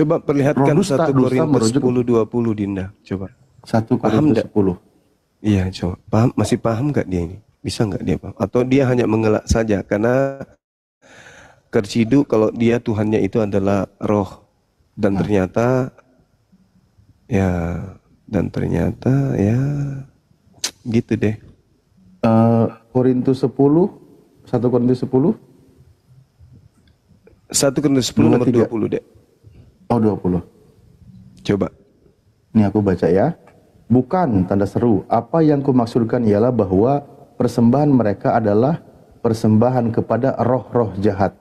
Coba perlihatkan Roh dusta, 1 dusta Korintus merujuk 10:20 Dinda. Coba. 1 Paham Korintus nggak? 10. Iya, coba. Paham? Masih paham nggak dia ini? Bisa nggak dia paham? Atau dia hanya mengelak saja karena terciduk kalau dia Tuhannya itu adalah roh dan Nah, ternyata ya ya gitu deh. Korintus 10, 1 Korintus 10, 1 Korintus 10 nomor 23. 20 deh. Oh, 20. Coba. Ini aku baca ya. Bukan tanda seru. Apa yang kumaksudkan ialah bahwa persembahan mereka adalah persembahan kepada roh-roh jahat,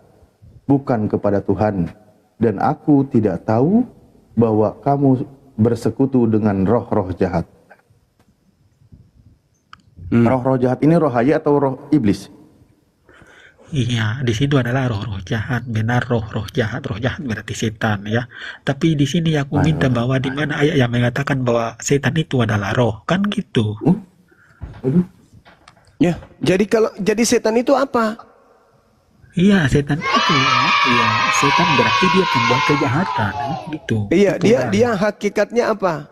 bukan kepada Tuhan. Dan aku tidak tahu bahwa kamu bersekutu dengan roh-roh jahat. Roh-roh jahat ini roh haya atau roh iblis? Iya, di situ adalah roh-roh jahat, benar roh-roh jahat berarti setan ya. Tapi di sini aku minta Ayo. bahwa di mana ayat yang mengatakan bahwa setan itu adalah roh, kan gitu. Aduh. Ya, jadi setan itu apa? Iya, setan itu ya, setan berarti dia pembuat kejahatan ya, gitu. Iya, Itulah. dia hakikatnya apa?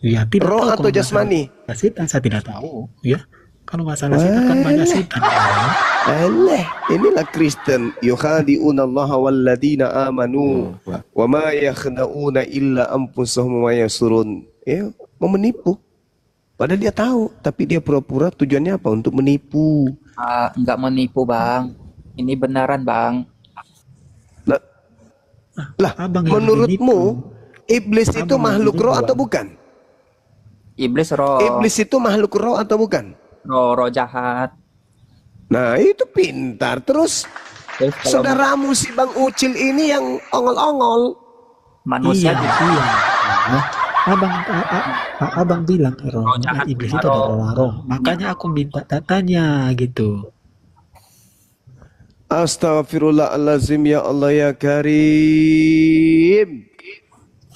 Iya, tidak Roh tahu atau kalau masalah jasmani? setan saya tidak tahu ya. Kalau masalah setan kan banyak setan ya. Alah, inilah Kristen. Yukhadi'una Allah walladzina amanu wa ma yakhda'una illa anfusahum wa yasurun. Ya, mau menipu. Padahal dia tahu, tapi dia pura-pura tujuannya apa? Untuk menipu. Enggak menipu, Bang. Ini benaran, Bang. Lah, Abang yang menurutmu iblis itu Abang yang makhluk roh menipu, atau Bang. bukan? Iblis roh, Iblis itu makhluk roh atau bukan? roh jahat. Nah, itu pintar. Terus Terus kalau saudaramu si Bang Ucil ini yang ongol-ongol. manusia Iya, juga iya. Nah, abang bilang roh jahat, iblis itu roh. adalah roh. Makanya aku minta datanya gitu. Astaghfirullahalazim, ya Allah ya Karim.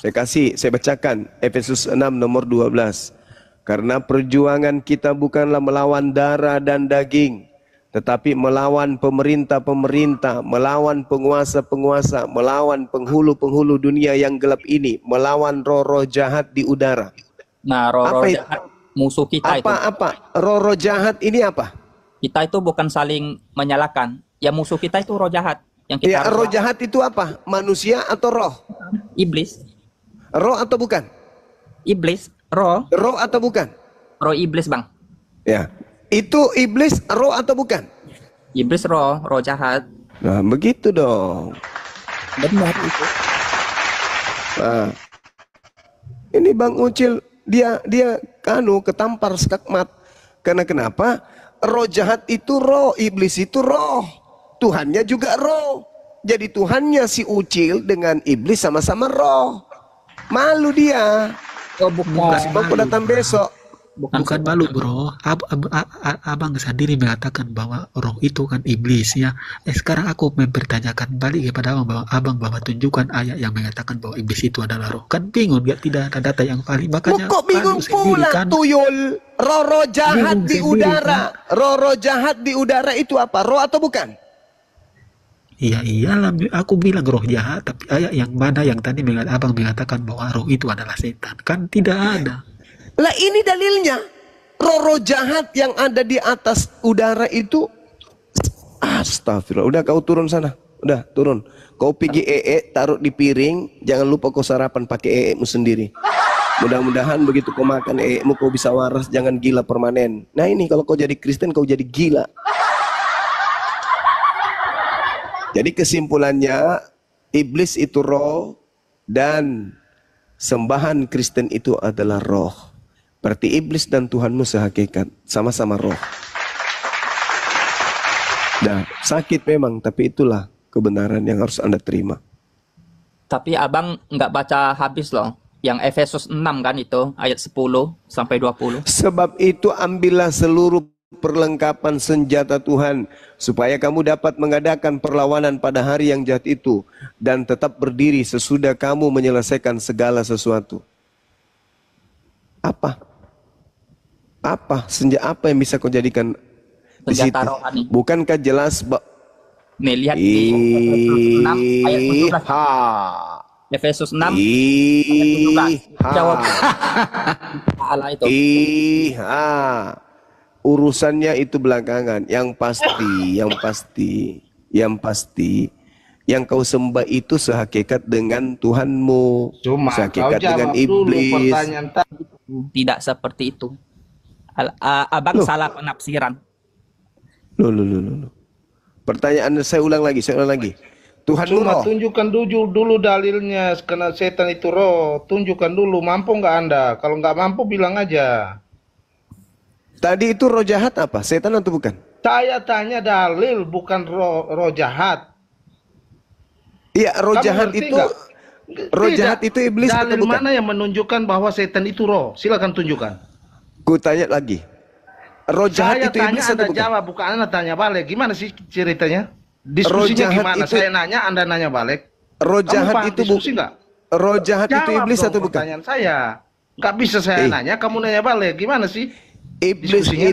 Saya bacakan Efesus 6 nomor 12. Karena perjuangan kita bukanlah melawan darah dan daging, tetapi melawan pemerintah-pemerintah, melawan penguasa-penguasa, melawan penghulu-penghulu dunia yang gelap ini, melawan roh-roh jahat di udara. Nah, roh jahat musuh kita itu. Apa? Roh-roh jahat ini apa? Kita itu bukan saling menyalahkan. Ya musuh kita itu roh jahat yang kita Ya, roh jahat itu apa? Manusia atau roh? iblis. Roh atau bukan? Iblis, roh Atau bukan? iblis, Bang. Ya. Itu iblis roh atau bukan? Iblis roh jahat. Nah, begitu dong. Benar itu. Nah, ini Bang Ucil dia ketampar skakmat. Karena kenapa? Roh jahat itu roh, iblis itu roh. Tuhannya juga roh. Jadi Tuhannya si Ucil dengan iblis sama-sama roh. Malu dia. Oh, bukan. Si Bang datang besok. Bukan malu bro. Abang sendiri mengatakan bahwa roh itu kan iblis ya. Sekarang aku mempertanyakan balik kepada abang bahwa tunjukkan ayat yang mengatakan bahwa iblis itu adalah roh. Kan bingung, tidak ada data yang valid. Makanya Kok bingung pula kan, tuyul? Roh jahat bingung di sendiri, udara. Roh jahat di udara itu apa? Roh atau bukan? iya iyalah, aku bilang roh jahat, tapi ayat yang mana yang tadi abang mengatakan bahwa roh itu adalah setan? Kan tidak ada. Lah ini dalilnya. Roh jahat yang ada di atas udara itu. Astagfirullah. Udah kau turun sana. Udah turun. Kau pergi taruh di piring. Jangan lupa kau sarapan pakai mu sendiri. Mudah-mudahan begitu kau makan mu kau bisa waras. Jangan gila permanen. Nah ini kalau kau jadi Kristen kau jadi gila. Jadi kesimpulannya, iblis itu roh dan sembahan Kristen itu adalah roh. Berarti iblis dan Tuhanmu sehakikat, sama-sama roh. Nah, sakit memang, tapi itulah kebenaran yang harus Anda terima. Tapi abang nggak baca habis loh. Yang Efesus 6 kan itu, ayat 10 sampai 20. Sebab itu ambillah seluruh perlengkapan senjata Tuhan, supaya kamu dapat mengadakan perlawanan pada hari yang jahat itu, dan tetap berdiri sesudah kamu menyelesaikan segala sesuatu. Apa senjata yang bisa kau jadikan di situ? Senjata rohani. Bukankah jelas Nih lihat di Efesus 6 ayat 17. Efesus 6 ayat 17. Ih, Jawab. ha. Allah itu. Ih, ha. Urusannya itu belakangan. Yang pasti, yang kau sembah itu sehakikat dengan Tuhanmu, Cuma kau sehakikat dengan jawab dulu iblis. pertanyaan tadi. Tidak seperti itu. Abang Loh. salah penafsiran. Loh. Pertanyaan saya ulang lagi. Tuhanmu Cuma roh. tunjukkan dulu dalilnya, karena setan itu roh. Tunjukkan dulu, mampu nggak Anda? Kalau nggak mampu bilang aja. Tadi itu roh jahat apa? Setan atau bukan? Saya tanya dalil, bukan roh jahat. Iya, roh Kamu jahat ngerti itu nggak? roh Tidak. jahat itu iblis atau Dalil bukan? mana yang menunjukkan bahwa setan itu roh? Silakan tunjukkan. Ku tanya lagi. Roh jahat Saya itu tanya, iblis atau Anda bukan? jawab, bukan Anda tanya balik. Gimana sih ceritanya? Roh Diskusinya jahat gimana? itu- Saya nanya, Anda nanya balik. Roh Kamu jahat paham itu diskusi nggak? roh jahat itu Jawab iblis dong atau bukan? pertanyaan saya. Nggak bisa saya Eh. nanya, kamu nanya balik. Gimana sih? Iblis Diskusinya?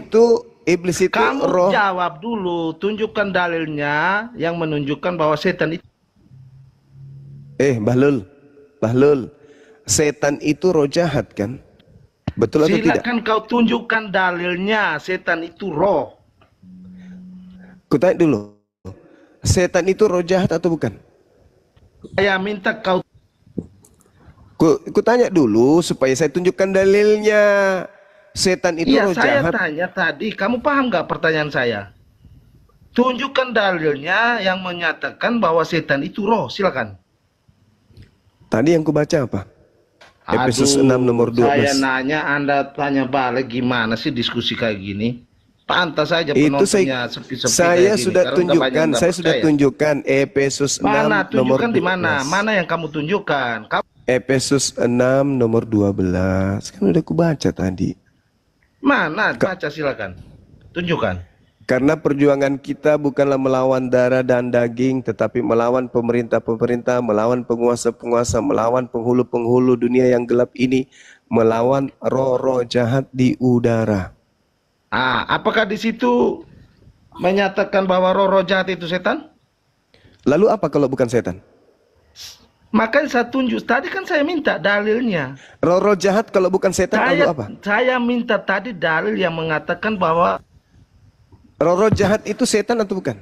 iblis itu Kamu roh. jawab dulu, tunjukkan dalilnya yang menunjukkan bahwa setan itu. Bahlul. Setan itu roh jahat kan? Betul atau tidak? Silakan kau tunjukkan dalilnya, setan itu roh. Ku tanya dulu. Setan itu roh jahat atau bukan? Saya minta kau. Ku tanya dulu supaya saya tunjukkan dalilnya. Setan itu Iya, roh saya jahat. tanya tadi, kamu paham nggak pertanyaan saya? Tunjukkan dalilnya yang menyatakan bahwa setan itu roh, silakan. Tadi yang ku baca apa? Efesus 6 nomor 12. Saya nanya, Anda tanya balik, gimana sih diskusi kayak gini? Pantas saja Itu penontonnya sepi-sepi saya kayak gini, sudah karena tunjukkan, banyak yang saya nggak sudah percaya. tunjukkan Efesus 6 Mana? nomor Tunjukkan 12. di mana? Mana yang kamu tunjukkan? Efesus 6 nomor 12. Kan udah ku baca tadi. Mana? Baca silakan. Tunjukkan. Karena perjuangan kita bukanlah melawan darah dan daging, tetapi melawan pemerintah-pemerintah, melawan penguasa-penguasa, melawan penghulu-penghulu dunia yang gelap ini, melawan roh-roh jahat di udara. Apakah di situ menyatakan bahwa roh-roh jahat itu setan? Lalu apa kalau bukan setan? Makanya saya tunjuk. Tadi kan saya minta dalilnya. Roh-roh jahat kalau bukan setan lalu apa? Saya minta tadi dalil yang mengatakan bahwa Roh-roh jahat itu setan atau bukan?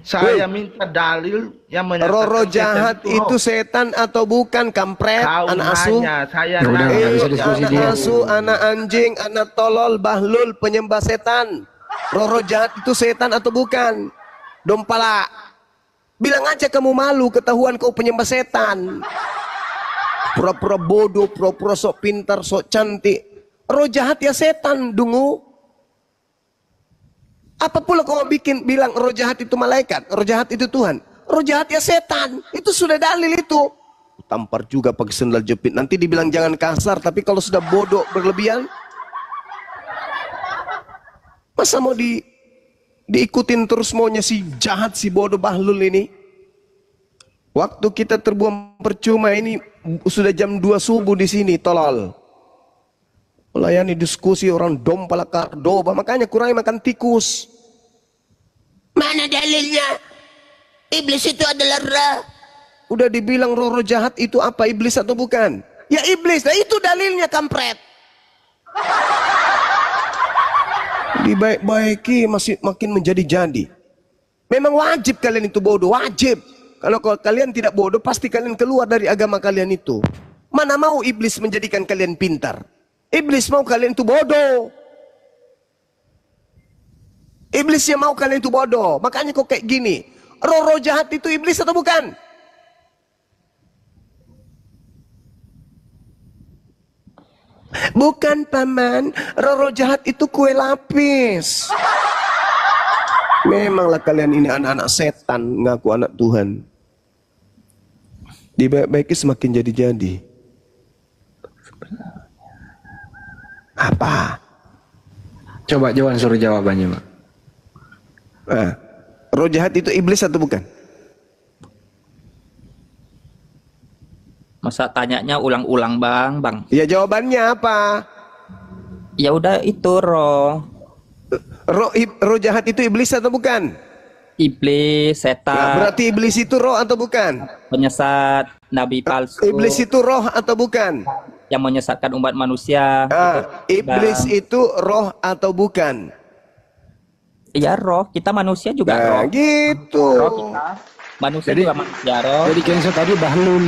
saya minta dalil yang menyatakan Roh-roh setan jahat itu roh. setan atau bukan, kampret, Kau anak asuh? nanya, saya Ya udah, nanya. nggak bisa diskusi Anak dia. asuh, anak anjing, anak tolol, bahlul, penyembah setan. Roh-roh jahat itu setan atau bukan? Dompala. Bilang aja kamu malu, ketahuan kau penyembah setan. Pura-pura bodoh, pura-pura sok pintar, sok cantik. Roh jahat ya setan, dungu. Apa pula kau bilang roh jahat itu malaikat, roh jahat itu Tuhan. Roh jahat ya setan. Itu sudah dalil itu. Tampar juga pakai sendal jepit. Nanti dibilang jangan kasar, tapi kalau sudah bodoh berlebihan, masa mau diikutin terus maunya si jahat, si bodoh bahlul ini. Waktu kita terbuang percuma ini sudah jam 2 subuh di sini, tolol. Melayani diskusi orang dompala kardoba, makanya kurangi makan tikus. Mana dalilnya? Iblis itu adalah roh. Udah dibilang roh-roh jahat itu apa, iblis atau bukan? Ya iblis, nah itu dalilnya kampret. Dibaik-baiki masih makin menjadi-jadi. Memang wajib kalian itu bodoh, wajib. Kalau kalian tidak bodoh, pasti kalian keluar dari agama kalian itu. Mana mau iblis menjadikan kalian pintar? Iblis mau kalian itu bodoh. Iblis yang mau kalian itu bodoh. Makanya kok kayak gini. Roh-roh jahat itu iblis atau bukan? Bukan paman. Roh-roh jahat itu kue lapis. Memanglah kalian ini anak-anak setan, ngaku anak Tuhan. Dibaik-baiki semakin jadi-jadi. Apa? Coba Johan suruh jawabannya, Pak. Roh jahat itu iblis atau bukan? Masa tanyanya ulang-ulang, Bang? Ya jawabannya apa? Ya udah itu roh. Roh jahat itu iblis atau bukan? Iblis, Nah, setan, berarti iblis itu roh atau bukan? penyesat, nabi palsu, Iblis itu roh atau bukan? yang menyesatkan umat manusia. Iblis Bang. itu roh atau bukan? Iya roh, kita manusia juga Nah, roh. gitu. Roh kita, manusia juga manusia roh. Jadi Kenzo tadi bahlul.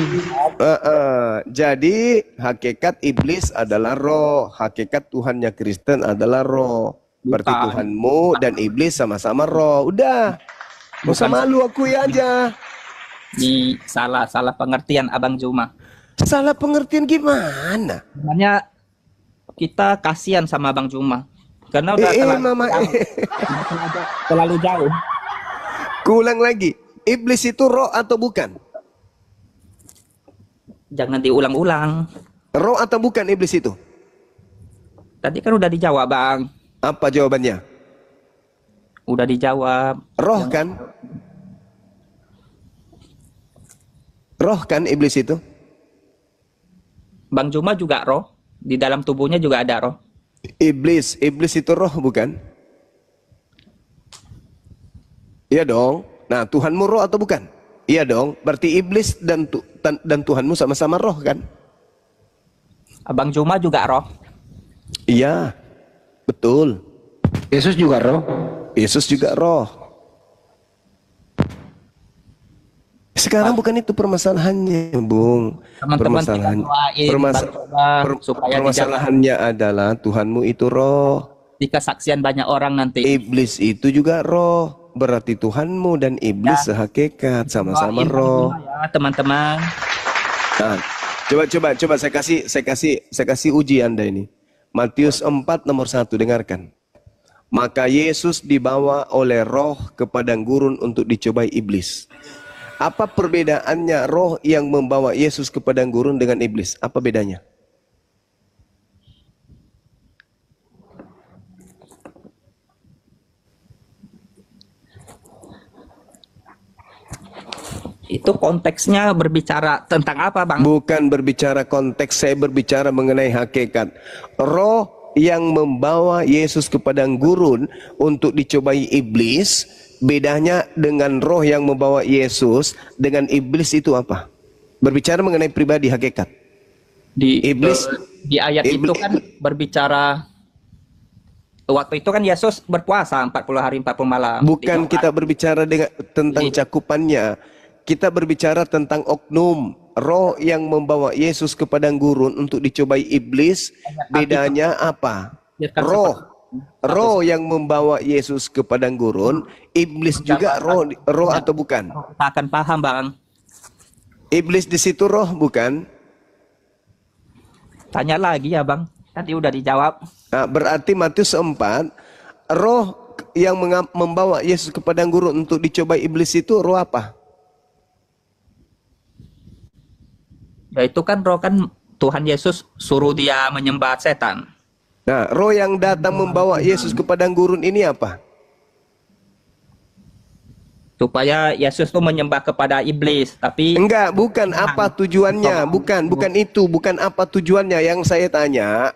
Jadi hakikat iblis adalah roh, hakikat Tuhannya Kristen adalah roh. Berarti Bukan. Tuhanmu dan iblis sama-sama roh. Udah, nggak usah Bukan. malu, akui aja. Di salah pengertian Abang Juma. Salah pengertian gimana? Sebenarnya kita kasihan sama Abang Juma karena udah Mama, terlalu jauh. Kuulang lagi. Iblis itu roh atau bukan? Jangan diulang-ulang. Roh atau bukan iblis itu? Tadi kan udah dijawab, Bang. Apa jawabannya? Udah dijawab. Roh kan? Roh kan iblis itu? Bang Juma juga roh. Di dalam tubuhnya juga ada roh. Iblis itu roh bukan? Iya dong. Nah, Tuhanmu roh atau bukan? Iya dong. Berarti iblis dan Tuhanmu sama-sama roh kan? Abang Juma juga roh. Iya. Betul. Yesus juga roh. Yesus juga roh. Sekarang bukan itu permasalahannya, Bung. Teman-teman kita doain Bang Juma supaya permasalahannya adalah Tuhanmu itu roh. di kesaksian banyak orang nanti. Iblis itu juga roh. Berarti Tuhanmu dan iblis sehakikat, sama-sama Doain Bang roh. Juma ya, teman-teman. Nah, coba saya kasih uji Anda ini. Matius 4 nomor 1, dengarkan. Maka Yesus dibawa oleh roh ke padang gurun untuk dicobai iblis. Apa perbedaannya roh yang membawa Yesus ke padang gurun dengan iblis? Apa bedanya? Itu konteksnya berbicara tentang apa, Bang? Bukan berbicara konteks, saya berbicara mengenai hakikat. Roh yang membawa Yesus ke padang gurun untuk dicobai iblis, bedanya dengan roh yang membawa Yesus dengan iblis itu apa? Berbicara mengenai pribadi hakikat. Di ayat itu kan berbicara waktu itu kan Yesus berpuasa 40 hari 40 malam. Bukan kita berbicara tentang cakupannya. Kita berbicara tentang oknum. Roh yang membawa Yesus ke padang gurun untuk dicobai iblis, bedanya apa? Roh yang membawa Yesus ke padang gurun, iblis juga roh atau bukan? Kita akan paham, Bang. Iblis di situ roh bukan? Tanya lagi ya, Bang. Tadi udah dijawab. Nah, berarti Matius 4, roh yang membawa Yesus ke padang gurun untuk dicobai iblis itu roh apa? Ya itu kan roh kan Tuhan Yesus suruh dia menyembah setan. Nah, roh yang datang membawa Yesus ke padang gurun ini apa? Supaya Yesus tuh menyembah kepada iblis, tapi Enggak, bukan apa tujuannya, bukan itu, bukan apa tujuannya. Yang saya tanya,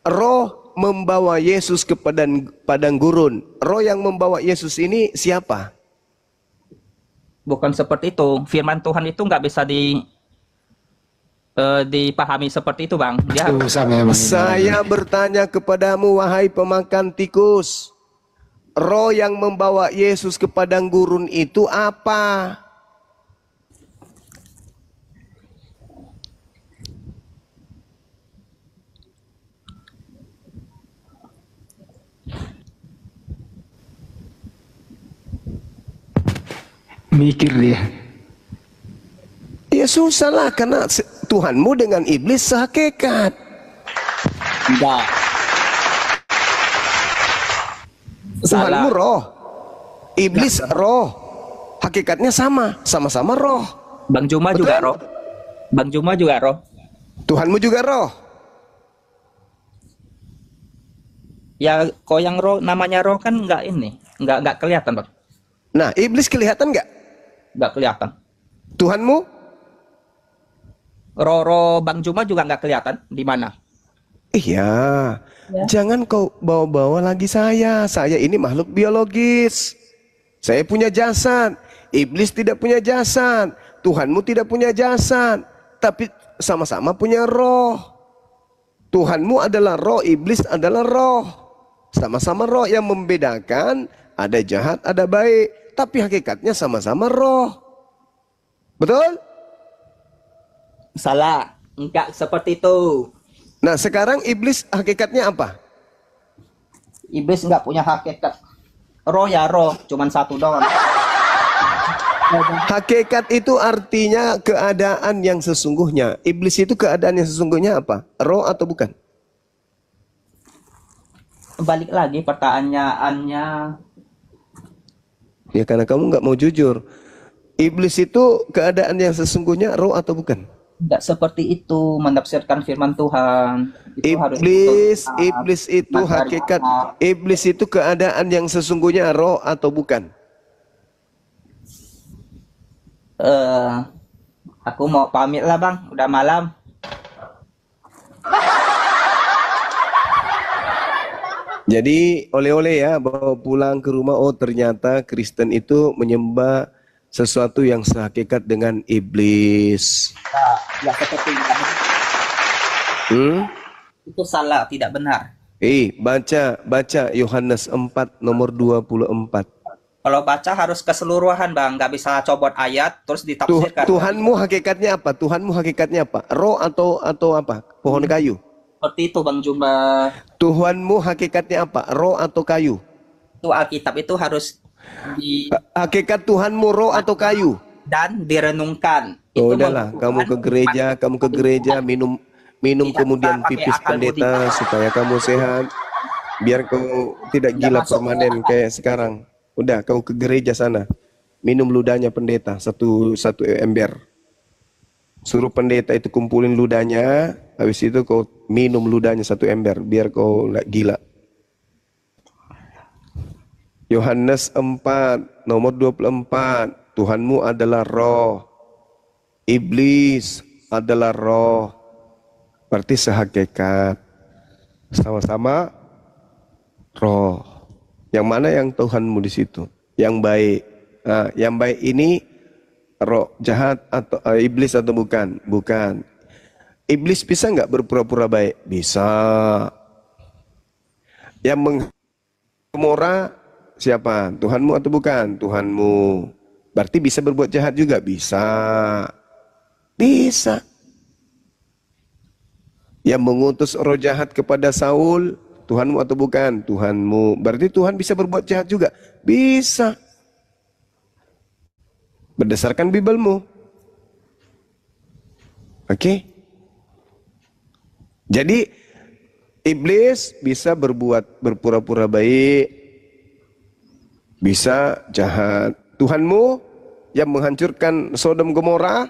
roh membawa Yesus ke padang gurun. Roh yang membawa Yesus ini siapa? bukan seperti itu. Firman Tuhan itu nggak bisa dipahami seperti itu, Bang. Dia Susah memang. Saya bertanya kepadamu, wahai pemakan tikus. Roh yang membawa Yesus ke padang gurun itu apa? Mikir dia. Ya susah lah, karena Tuhanmu dengan iblis sehakikat. enggak. Tuhanmu roh, iblis roh, hakikatnya sama-sama roh. Bang Juma Betul? juga roh. Bang Juma juga roh. Tuhanmu juga roh. Ya, kok yang roh namanya roh kan nggak kelihatan, Bang. Nah, iblis kelihatan nggak? Nggak kelihatan. Tuhanmu? Roh Bang Juma juga nggak kelihatan di mana. Iya. Jangan kau bawa-bawa lagi saya. Saya ini makhluk biologis. Saya punya jasad, iblis tidak punya jasad, Tuhanmu tidak punya jasad, tapi sama-sama punya roh. Tuhanmu adalah roh, iblis adalah roh. Sama-sama roh, yang membedakan ada jahat, ada baik, tapi hakikatnya sama-sama roh. Betul? Salah, enggak seperti itu. Nah, sekarang iblis hakikatnya apa? Iblis enggak punya hakikat. Roh ya roh, cuman satu doang. Hakikat itu artinya keadaan yang sesungguhnya. Iblis itu keadaan yang sesungguhnya apa? Roh atau bukan? Balik lagi pertanyaannya. Ya karena kamu nggak mau jujur. Iblis itu keadaan yang sesungguhnya roh atau bukan? Enggak seperti itu menafsirkan firman Tuhan. Itu harus Iblis itu hakikat. Iblis itu keadaan yang sesungguhnya roh atau bukan? Aku mau pamit lah bang, udah malam. Jadi oleh-oleh ya, bawa pulang ke rumah. Oh ternyata Kristen itu menyembah sesuatu yang sehakikat dengan iblis. Ya seperti itu salah, tidak benar. Baca Yohanes 4 nomor 24. Kalau baca harus keseluruhan bang, nggak bisa cobot ayat terus ditafsirkan. Tuhanmu hakikatnya apa? Tuhanmu hakikatnya apa? Roh atau apa? Pohon kayu. Seperti itu bang Jumba. Tuhanmu hakikatnya apa? Roh atau kayu? Itu Alkitab itu harus Hakikat Tuhanmu roh atau kayu? Dan direnungkan. Oh, udahlah, kamu ke gereja minum kemudian pipis pendeta supaya kamu sehat. Biar kau tidak gila permanen kayak sekarang. Udah, kau ke gereja sana. Minum ludahnya pendeta satu ember. Suruh pendeta itu kumpulin ludahnya, habis itu kau minum ludahnya satu ember biar kau nggak gila. Yohanes 4 nomor 24. Tuhanmu adalah roh. Iblis adalah roh. Berarti sehakikat. Sama-sama roh. Yang mana yang Tuhanmu di situ? Yang baik. Nah, yang baik ini roh jahat atau iblis atau bukan? Bukan. Iblis bisa nggak berpura-pura baik? Bisa. Yang menggomora siapa? Tuhanmu atau bukan? Tuhanmu. Berarti bisa berbuat jahat juga? Bisa. Bisa. Yang mengutus roh jahat kepada Saul, Tuhanmu atau bukan? Tuhanmu. Berarti Tuhan bisa berbuat jahat juga? Bisa. Berdasarkan Bibelmu. Oke? Jadi iblis bisa berpura-pura baik, bisa jahat. Tuhanmu yang menghancurkan Sodom Gomora,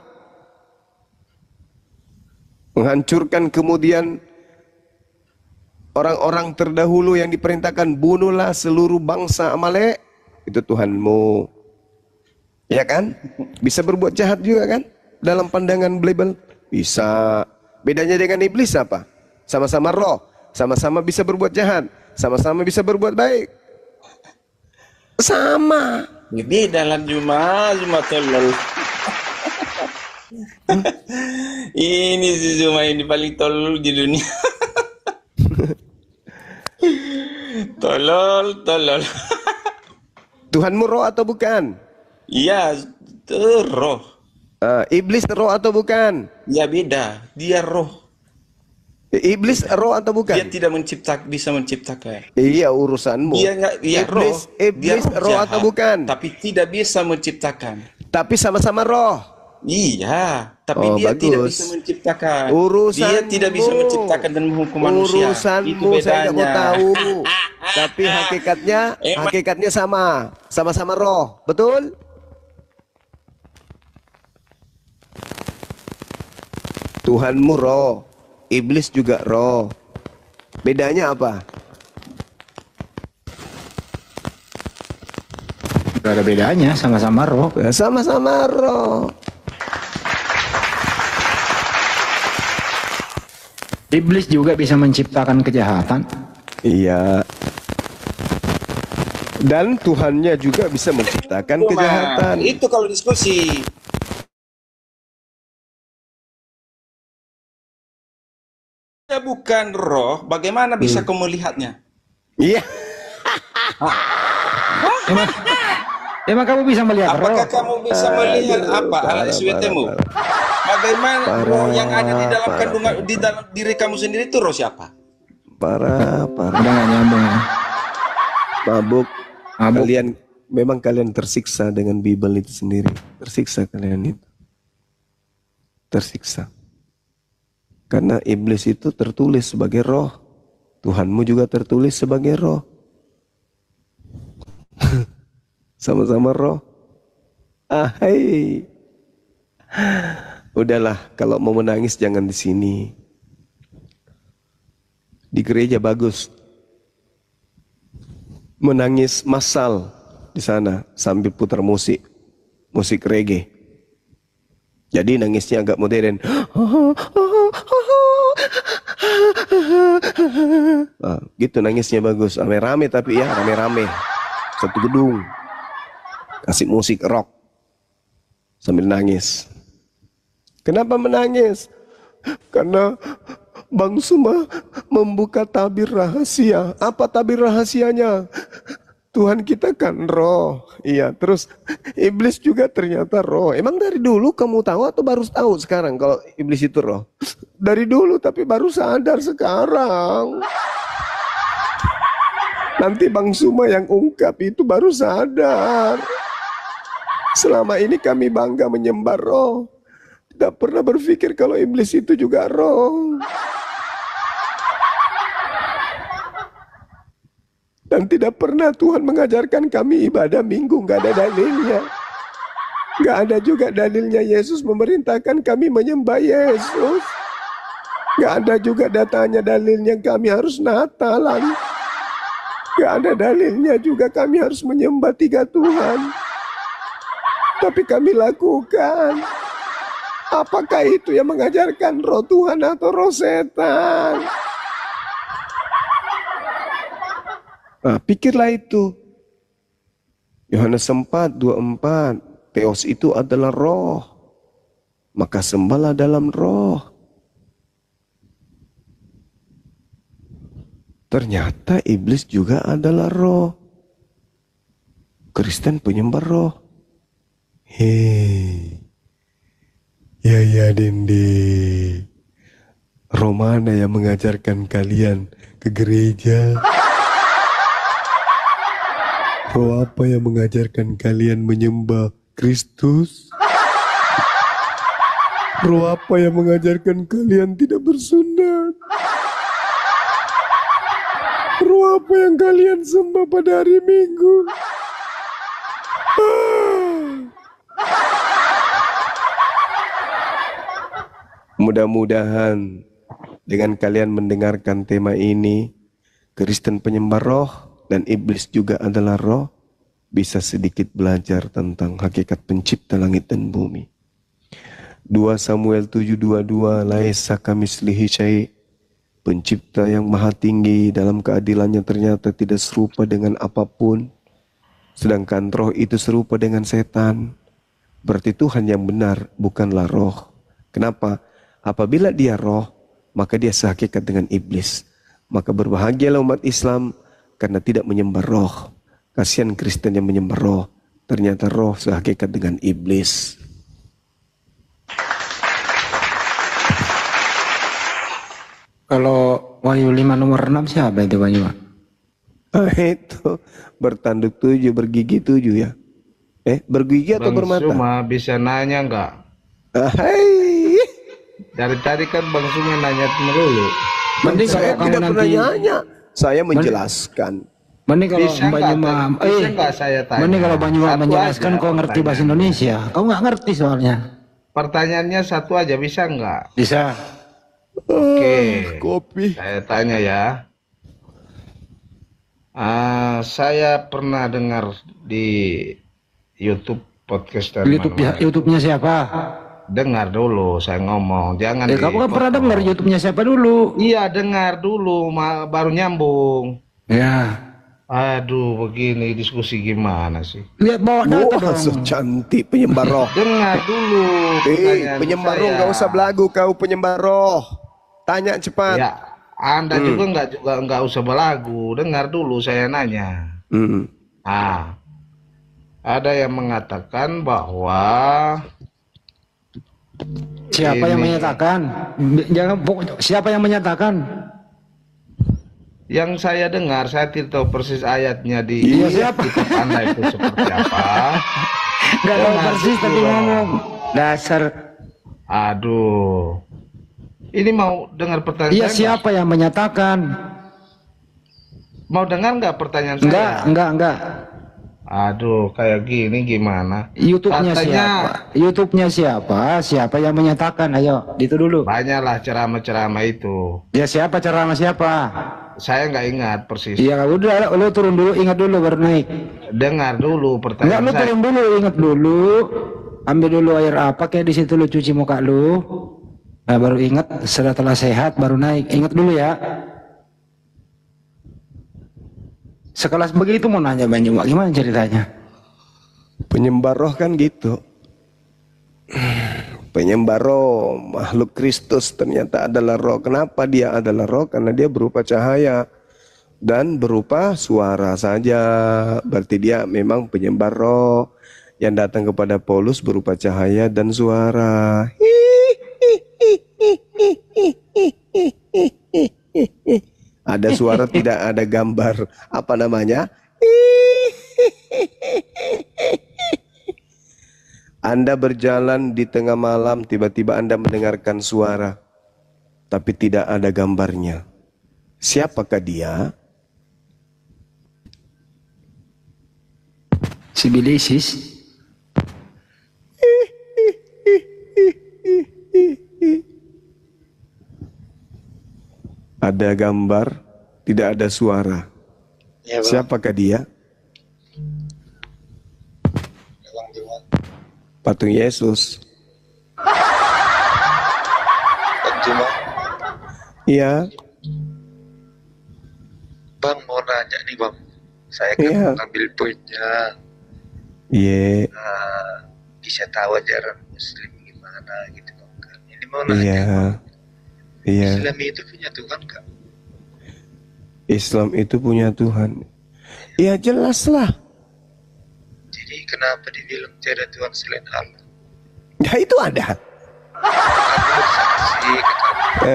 menghancurkan kemudian orang-orang terdahulu yang diperintahkan bunuhlah seluruh bangsa Amalek, itu Tuhanmu. Ya kan? Bisa berbuat jahat juga kan? Dalam pandangan Bible bisa. Bedanya dengan iblis apa? Sama-sama roh, sama-sama bisa berbuat jahat, sama-sama bisa berbuat baik. Sama. Beda lah Juma tolol. Ini si Juma ini paling tolol di dunia. Tolol. Tuhanmu roh atau bukan? Iya, roh. Iblis roh atau bukan? Ya beda, dia roh. Iblis roh atau bukan? Dia tidak bisa menciptakan. Iya urusanmu. Dia nggak, dia iblis dia roh jahat, atau bukan? Tapi tidak bisa menciptakan. Tapi sama-sama roh. Iya, tapi dia tidak bisa menciptakan. Dia tidak bisa menciptakan dan menghukum manusia. Itu bedanya. Saya nggak mau tahu. Tapi hakikatnya sama-sama roh, betul? Tuhanmu roh, iblis juga roh. Bedanya apa? Gak ada bedanya, sama-sama roh. Sama-sama roh. Iblis juga bisa menciptakan kejahatan. Iya. Dan Tuhannya juga bisa menciptakan kejahatan. Itu kalau diskusi. Ya bukan roh, bagaimana bisa kamu melihatnya? Iya. Emang kamu bisa melihat roh? Apakah kamu bisa melihat apa anak SWT-mu? Bagaimana roh yang ada di dalam kandungan, di dalam diri kamu sendiri itu roh siapa? Parah. Udah gak nyambung ya. Mabuk. Kalian tersiksa dengan Bible itu sendiri. Tersiksa kalian itu. Tersiksa. Karena iblis itu tertulis sebagai roh. Tuhanmu juga tertulis sebagai roh. Sama-sama roh. Hai. Udahlah, kalau mau menangis jangan di sini. Di gereja bagus. Menangis massal di sana sambil putar musik reggae. Jadi nangisnya agak modern. Gitu nangisnya bagus. Rame-rame tapi ya, rame-rame. Satu gedung. Kasih musik rock. Sambil nangis. Kenapa menangis? Karena Bang Suma membuka tabir rahasia. Apa tabir rahasianya? Tuhan kita kan roh. Iya, terus iblis juga ternyata roh. Emang dari dulu kamu tahu atau baru tahu sekarang kalau iblis itu roh? Dari dulu tapi baru sadar sekarang. Nanti Bang Suma yang ungkap itu baru sadar. Selama ini kami bangga menyembah roh. Tidak pernah berpikir kalau iblis itu juga roh. Dan tidak pernah Tuhan mengajarkan kami ibadah minggu, nggak ada dalilnya. Nggak ada juga dalilnya Yesus memerintahkan kami menyembah Yesus. Nggak ada juga datanya dalilnya kami harus Natalan. Nggak ada dalilnya juga kami harus menyembah 3 Tuhan. Tapi kami lakukan. Apakah itu yang mengajarkan roh Tuhan atau roh setan? Nah, pikirlah itu. Yohanes 4:24, Theos itu adalah roh. Maka sembahlah dalam roh. Ternyata iblis juga adalah roh. Kristen penyembah roh. Hei. Ya Dende. Roh mana yang mengajarkan kalian ke gereja? Roh apa yang mengajarkan kalian menyembah Kristus? Roh apa yang mengajarkan kalian tidak bersunat? Roh apa yang kalian sembah pada hari Minggu? Mudah-mudahan dengan kalian mendengarkan tema ini, Kristen penyembah roh dan iblis juga adalah roh, bisa sedikit belajar tentang hakikat pencipta langit dan bumi. 2 Samuel 7:22, laisa kamislihi syai'. Pencipta yang maha tinggi dalam keadilannya ternyata tidak serupa dengan apapun. Sedangkan roh itu serupa dengan setan. Berarti Tuhan yang benar bukanlah roh. Kenapa? Apabila dia roh, maka dia sehakikat dengan iblis. Maka berbahagialah umat Islam karena tidak menyembah roh. Kasihan Kristen yang menyembah roh. Ternyata roh sehakikat dengan iblis. Kalau Wahyu 5 nomor 6 siapa itu Wahyu? Itu bertanduk 7, bergigi 7 ya. Bergigi atau Bang bermata? Suma bisa nanya nggak? Hai. Dari tadi kan Bang Suma nanya dulu. Mending Saya kalau kamu tidak pernah nanti nanya. Saya menjelaskan. mending kalau Bisa nggak saya tanya? mending kalau Bang Yuma Satu menjelaskan aja kau ngerti pertanyaan. bahasa Indonesia. Kau nggak ngerti soalnya. Pertanyaannya satu aja, bisa nggak? Bisa. Oke. Kopi. Saya tanya ya. Saya pernah dengar di YouTube podcast dari mana-mana. YouTube-nya siapa? Dengar dulu, saya ngomong. Jangan Kamu kan pernah dipotong. dengar YouTube-nya siapa dulu? Iya, dengar dulu, baru nyambung. Ya. Aduh, begini diskusi gimana sih? Lihat bawa data Wah, so dong. cantik penyembah roh. Dengar dulu pertanyaan Penyembah roh, saya. nggak usah belagu kau penyembah roh. Tanya cepat. Ya, Anda juga nggak usah belagu. Dengar dulu saya nanya. Hmm. Ah, ada yang mengatakan bahwa Siapa yang ini- menyatakan? Jangan siapa yang menyatakan? yang saya dengar, saya tidak tahu persis ayatnya di Iya, siapa? kitab Anda itu seperti apa. Enggak tahu Dengar persis tapi dulu. ngomong. Dasar. Aduh. Ini mau dengar pertanyaan Iya, saya? siapa yang menyatakan? Mau dengar nggak pertanyaan saya? Enggak. Aduh, kayak gini gimana? YouTube-nya Katanya siapa? YouTube-nya siapa? Siapa yang menyatakan? Ayo, itu dulu. banyaklah ceramah-ceramah itu. Ya siapa ceramah siapa? Saya nggak ingat persis. Iya, udah lu turun dulu, ingat dulu baru naik. Dengar dulu Enggak, pertanyaan lu saya. turun dulu, ingat dulu. Ambil dulu air apa kayak di situ lu cuci muka lu. Nah, baru ingat setelah sehat baru naik. Ingat dulu ya. Sekelas begitu mau nanya Banyumak gimana ceritanya? Penyembah roh kan gitu. Penyembah roh, makhluk Kristus ternyata adalah roh. Kenapa dia adalah roh? Karena dia berupa cahaya dan berupa suara saja. Berarti dia memang penyembah roh yang datang kepada Paulus berupa cahaya dan suara. Ada suara, tidak ada gambar. Apa namanya? Anda berjalan di tengah malam, tiba-tiba Anda mendengarkan suara, tapi tidak ada gambarnya. Siapakah dia? Si Bilisis. Ada gambar, tidak ada suara. Ya, Bang. Siapakah dia? Patung Yesus. Iya. Bang mau nanya nih bang, saya kan Iya. ngambil poinnya, Iya. bisa tahu ajaran Muslim gimana gitu bang. Kan ini mau nanya, Iya. Iya. Islam itu punya Tuhan nggak? Islam itu punya Tuhan. Ya jelaslah. Jadi kenapa dibilang tiada Tuhan selain Allah? Ya itu ada. Aku bersaksi kata,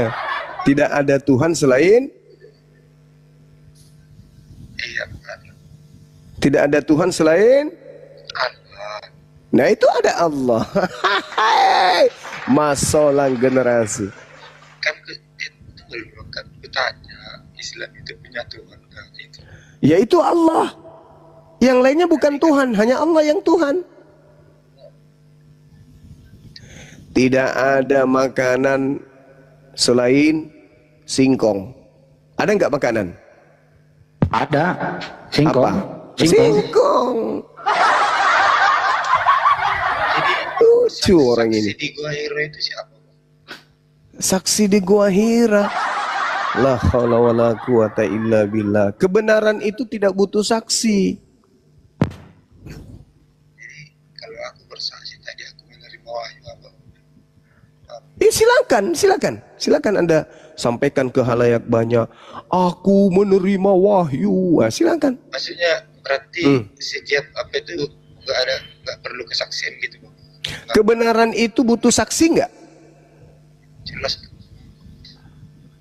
Tidak ada Tuhan selain. iya Allah. Tidak ada Tuhan selain. Allah. Nah itu ada Allah. Masolang generasi. Kan betul kan bertanya Islam itu punya Tuhan nggak gitu? Yaitu Allah. Yang lainnya bukan Tuhan, hanya Allah yang Tuhan. Tidak ada makanan selain singkong. Ada nggak makanan? Ada. Singkong. Apa? Singkong. Singkong. Jadi Lucu orang ini. saksi di Gua Hiro itu siapa? Saksi di Gua Hira. La haula wala quwata illa billah. Kebenaran itu tidak butuh saksi. Jadi kalau aku bersaksi tadi aku menerima wahyu apa? Silakan Anda sampaikan ke halayak banyak. Aku menerima wahyu. Nah, silakan. Maksudnya berarti setiap apa itu nggak perlu kesaksian gitu bang? Kebenaran itu butuh saksi nggak? Jelas.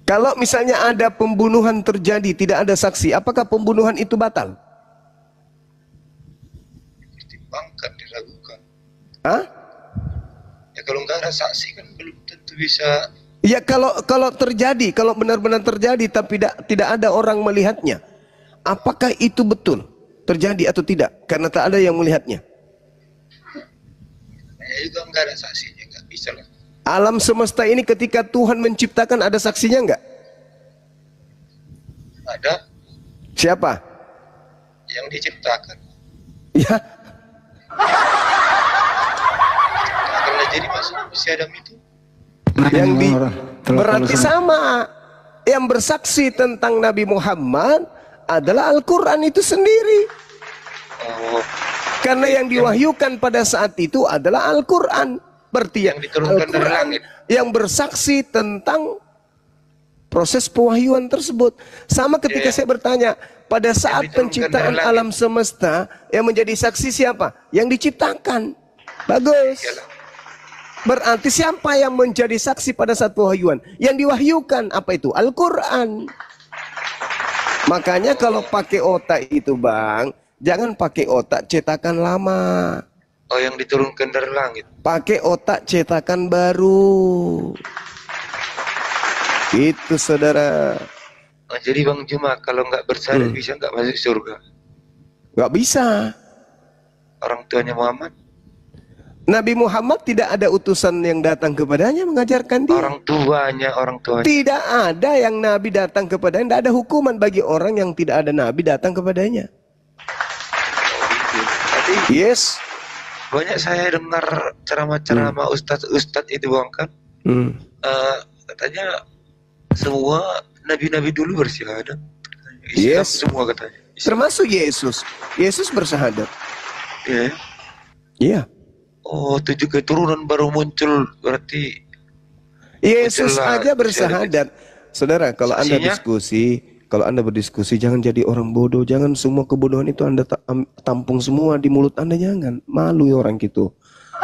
Kalau misalnya ada pembunuhan terjadi tidak ada saksi, apakah pembunuhan itu batal? Dipertimbangkan, diragukan. Hah? Ya kalau nggak ada saksi kan belum tentu bisa. Ya kalau terjadi, kalau benar-benar terjadi tapi tidak ada orang melihatnya, apakah itu betul terjadi atau tidak? Karena tak ada yang melihatnya. Ya juga nggak ada saksinya, nggak bisa lah. Alam semesta ini ketika Tuhan menciptakan ada saksinya enggak? Ada Siapa? yang diciptakan. Ya, Karena jadi masuk si Adam itu. Nah, yang di orang- terlalu berarti sama. sama. Yang bersaksi tentang Nabi Muhammad adalah Al-Quran itu sendiri. Oh, Karena yang diwahyukan pada saat itu adalah Al-Quran. Berarti yang diturunkan dari Al-Quran langit. yang bersaksi tentang proses pewahyuan tersebut. Sama ketika saya bertanya, pada saat diturunkan penciptaan dari langit. alam semesta, yang menjadi saksi siapa? Yang diciptakan. Bagus. Iyalah. Berarti siapa yang menjadi saksi pada saat pewahyuan? Yang diwahyukan apa itu? Al-Quran. Makanya kalau pakai otak itu bang, jangan pakai otak cetakan lama. Oh, yang diturunkan dari langit. Pakai otak cetakan baru. Itu saudara. Oh, jadi Bang Juma kalau nggak bersyahadat bisa nggak masuk surga? Gak bisa. Orang tuanya Muhammad? Nabi Muhammad tidak ada utusan yang datang kepadanya mengajarkan dia. Orang tuanya. Tidak ada yang Nabi datang kepadanya. Tidak ada hukuman bagi orang yang tidak ada Nabi datang kepadanya. Tadi Yes. banyak saya dengar ceramah-ceramah ustadz itu Bang kan. Katanya semua nabi-nabi dulu bersyahadat. Islam Yes. semua katanya. Termasuk Yesus. Yesus bersyahadat. Iya. Iya. Oh, 7 keturunan baru muncul berarti. Yesus Muncullah aja bersyahadat. Saudara, kalau Anda berdiskusi, jangan jadi orang bodoh. Jangan semua kebodohan itu Anda tampung semua di mulut Anda, jangan. Malu ya orang gitu.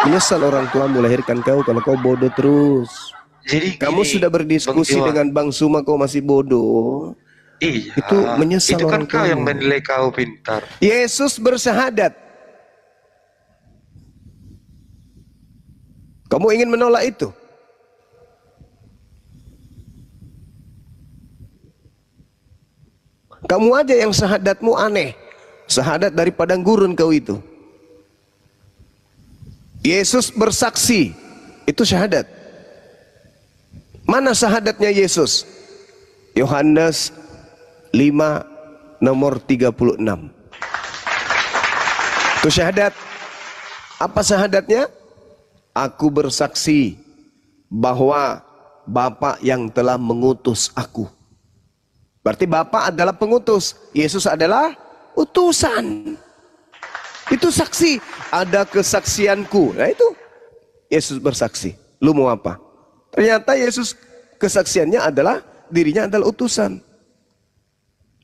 Menyesal orang tua melahirkan kau kalau kau bodoh terus. Jadi Kamu gini, sudah berdiskusi Bang Juma. dengan Bang Suma kau masih bodoh. Iya. Itu menyesal Itu kan orang kau tuamu. yang menilai kau pintar. Yesus bersyahadat. Kamu ingin menolak itu? Kamu aja yang syahadatmu aneh. Syahadat dari padang gurun kau itu. Yesus bersaksi. Itu syahadat. Mana syahadatnya Yesus? Yohanes 5 nomor 36. Itu syahadat. Apa syahadatnya? Aku bersaksi bahwa Bapa yang telah mengutus aku. Berarti Bapa adalah pengutus, Yesus adalah utusan. Itu saksi, ada kesaksianku. Nah itu Yesus bersaksi. Lu mau apa? Ternyata Yesus kesaksiannya adalah dirinya adalah utusan.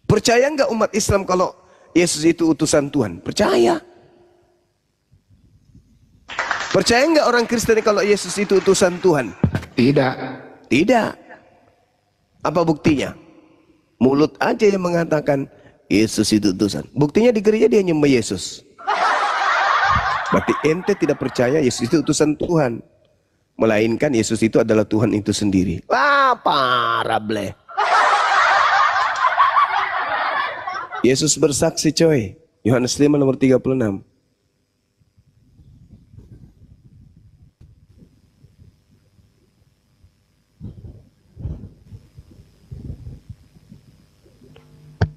Percaya nggak umat Islam kalau Yesus itu utusan Tuhan? Percaya. Percaya nggak orang Kristen kalau Yesus itu utusan Tuhan? Tidak. Tidak. Apa buktinya? Mulut aja yang mengatakan Yesus itu utusan. Buktinya di gereja dia nyembah Yesus. Berarti ente tidak percaya Yesus itu utusan Tuhan. Melainkan Yesus itu adalah Tuhan itu sendiri. Wah, parah bleh. Yesus bersaksi coy. Yohanes 5 nomor 36.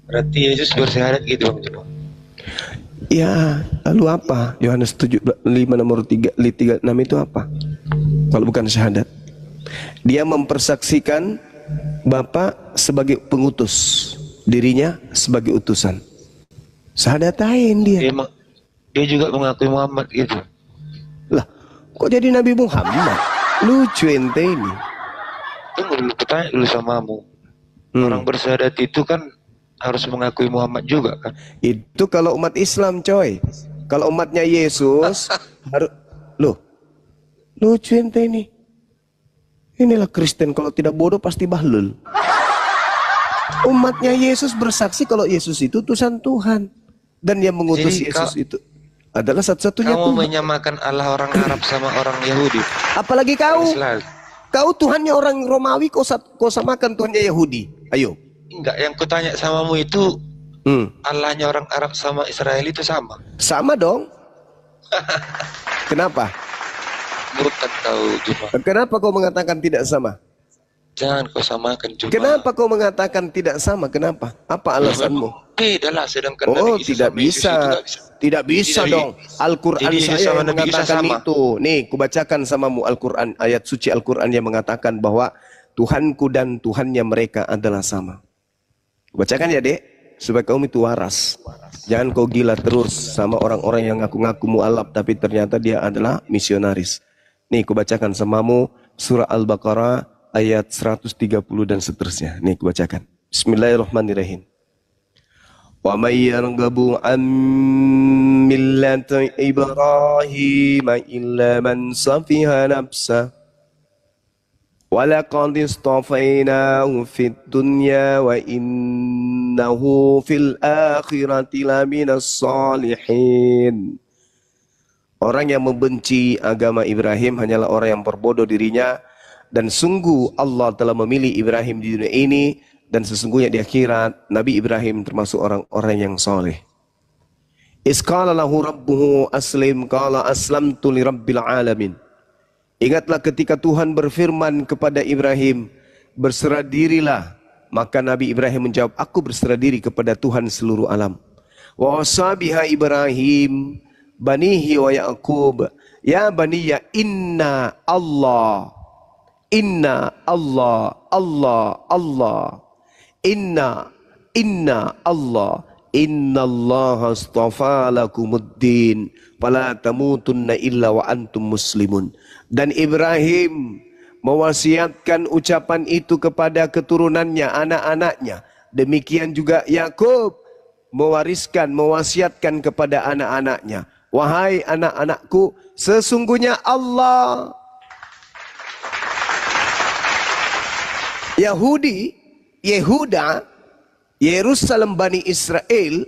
Berarti Yesus bersyahadat gitu Bang Juma. Ya, lalu apa? Yohanes 5 nomor 36 itu apa? Kalau bukan syahadat. Dia mempersaksikan Bapa sebagai pengutus, dirinya sebagai utusan. Syahadatain dia. Dia juga mengakui Muhammad gitu. Lah, kok jadi Nabi Muhammad? Lucu ente ini. Tunggu dulu, bertanya dulu samamu. Orang bersyahadat itu kan harus mengakui Muhammad juga kan? Itu kalau umat Islam coy. Kalau umatnya Yesus harus loh. Lucu ente ini. Inilah Kristen, kalau tidak bodoh pasti bahlul. Umatnya Yesus bersaksi kalau Yesus itu utusan Tuhan. Dan yang mengutus Jadi Yesus itu adalah satu-satunya Kamu Tuhan. menyamakan Allah orang Arab sama orang Yahudi. Apalagi kau. Islam. Kau Tuhannya orang Romawi, kau samakan Tuhannya Yahudi. Ayo. Enggak, yang kutanya samamu itu Allahnya orang Arab sama Israel itu sama. Sama dong. Kenapa? Murtad kau Juma. Kenapa kau mengatakan tidak sama? Jangan kau samakan Juma. Kenapa kau mengatakan tidak sama? Kenapa? Apa alasanmu? Beda lah, sedangkan Oh, Nabi Isa tidak sama Yesus itu nggak bisa. Tidak bisa Jadi, dong. Al-Quran jadi Yesus saya sama yang Nabi Isa mengatakan sama. itu. Nih, kubacakan samamu Al-Quran, ayat suci Al-Quran yang mengatakan bahwa Tuhanku dan Tuhannya mereka adalah sama. Bacakan ya, Dek. supaya kaum itu waras. Jangan kau gila terus sama orang-orang yang ngaku-ngaku mu'alaf tapi ternyata dia adalah misionaris. Nih, ku bacakan samamu surah Al-Baqarah ayat 130 dan seterusnya. Nih, ku bacakan. Bismillahirrahmanirrahim. Wa may yarghabu an millati Ibrahim illa man safiha nafsa wa laqad istafainahu fid dunya wa innahu fil akhirati laminas salihin. Orang yang membenci agama Ibrahim hanyalah orang yang berbodoh dirinya, dan sungguh Allah telah memilih Ibrahim di dunia ini, dan sesungguhnya di akhirat Nabi Ibrahim termasuk orang-orang yang soleh. Isqala lahu rabbuhu aslim qala aslamtu li rabbil alamin. Ingatlah ketika Tuhan berfirman kepada Ibrahim, berserah dirilah. Maka Nabi Ibrahim menjawab, aku berserah diri kepada Tuhan seluruh alam. Wa wasabiha Ibrahim banihi wa Ya'qub ya baniya inna Allah Allah inna Allah inna Allah astafa lakumuddin fala tamutunna illa wa antum muslimun. Dan Ibrahim mewasiatkan ucapan itu kepada keturunannya, anak-anaknya. Demikian juga Yakub mewasiatkan kepada anak-anaknya, wahai anak-anakku, sesungguhnya Allah. Yehuda, Yerusalem Bani Israel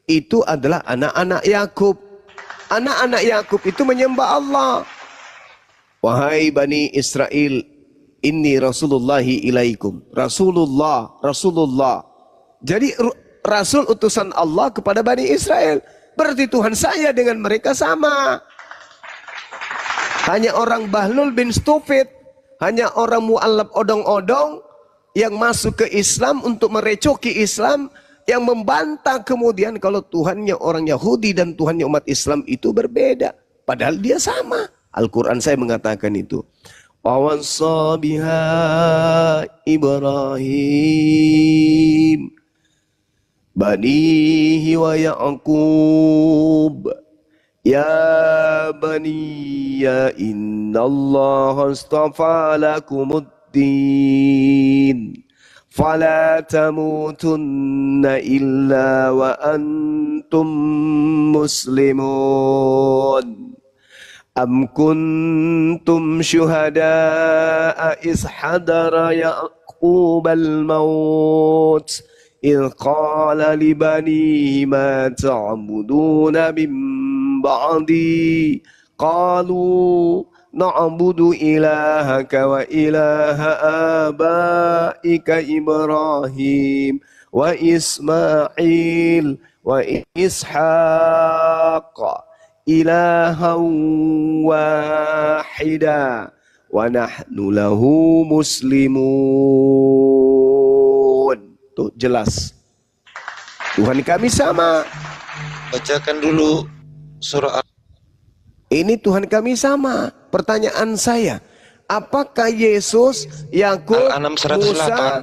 itu adalah anak-anak Yakub. Anak-anak Yakub itu menyembah Allah. Wahai Bani Israel, inni Rasulullahi ilaikum. Rasulullah. Jadi Rasul utusan Allah kepada Bani Israel. Berarti Tuhan saya dengan mereka sama. Hanya orang Bahlul bin Stufid, hanya orang mu'alaf odong-odong yang masuk ke Islam untuk merecoki Islam, yang membantah kemudian kalau Tuhannya orang Yahudi dan Tuhannya umat Islam itu berbeda. Padahal dia sama. Al-Quran saya mengatakan itu. Wa wassa biha Ibrahim banihi wa Ya'qub ya baniya innallaha astafa lakumuddin fala tamutunna illa wa antum muslimun. Am kuntum syuhada'a is hadara Ya'qub al-maut idh qala li banihi ma ta'buduna min ba'di qalu na'budu ilahaka wa ilaha abaika Ibrahim wa Ismail wa Ishaq ilahan wahida wa nahnu lahu muslimun. Tuh jelas. Tuhan kami sama. Bacakan dulu surah Ini Tuhan kami sama. Pertanyaan saya, apakah Yesus, Yakub, Al-An'am 108. Musa,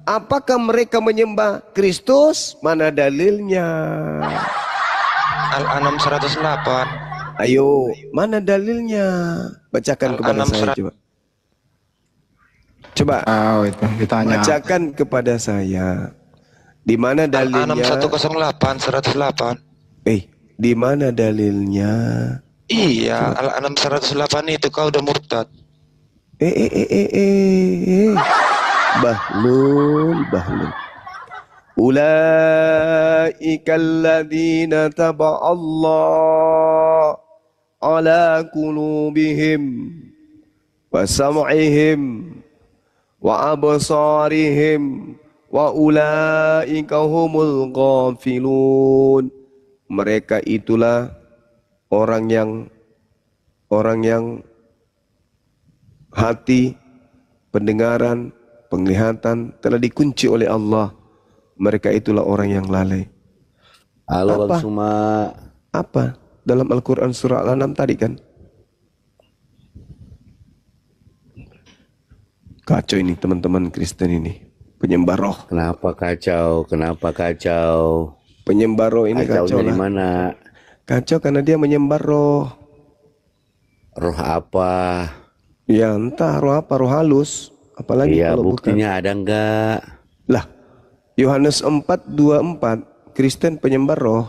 apakah mereka menyembah Kristus? Mana dalilnya? Al-An'am 108. Ayo, mana dalilnya? Bacakan kepada saya coba. Coba. Oh, itu ditanya. Bacakan kepada saya. Di mana dalilnya? Al-An'am 108. Di mana dalilnya? Iya, Al-An'am 108 itu kau udah murtad. Bahlul. Ulaika alladhina taba'allah ala qulubihim wa sam'ihim wa absarihim wa ulaika humul ghafilun. Mereka itulah orang yang hati, pendengaran, penglihatan telah dikunci oleh Allah. Mereka itulah orang yang lalai. Halo Bang Suma. Apa? Dalam Al-Quran surah Al-An'am tadi kan? Kacau ini teman-teman Kristen ini. Penyembah roh. Kenapa kacau? Kenapa kacau? Penyembah roh ini kacau Kacaunya di lah. mana? Kacau karena dia menyembah roh. Roh apa? Ya entah roh apa, roh halus. Apalagi Iya, kalau buktinya ada enggak? Lah, Yohanes 4:24, Kristen penyembah roh.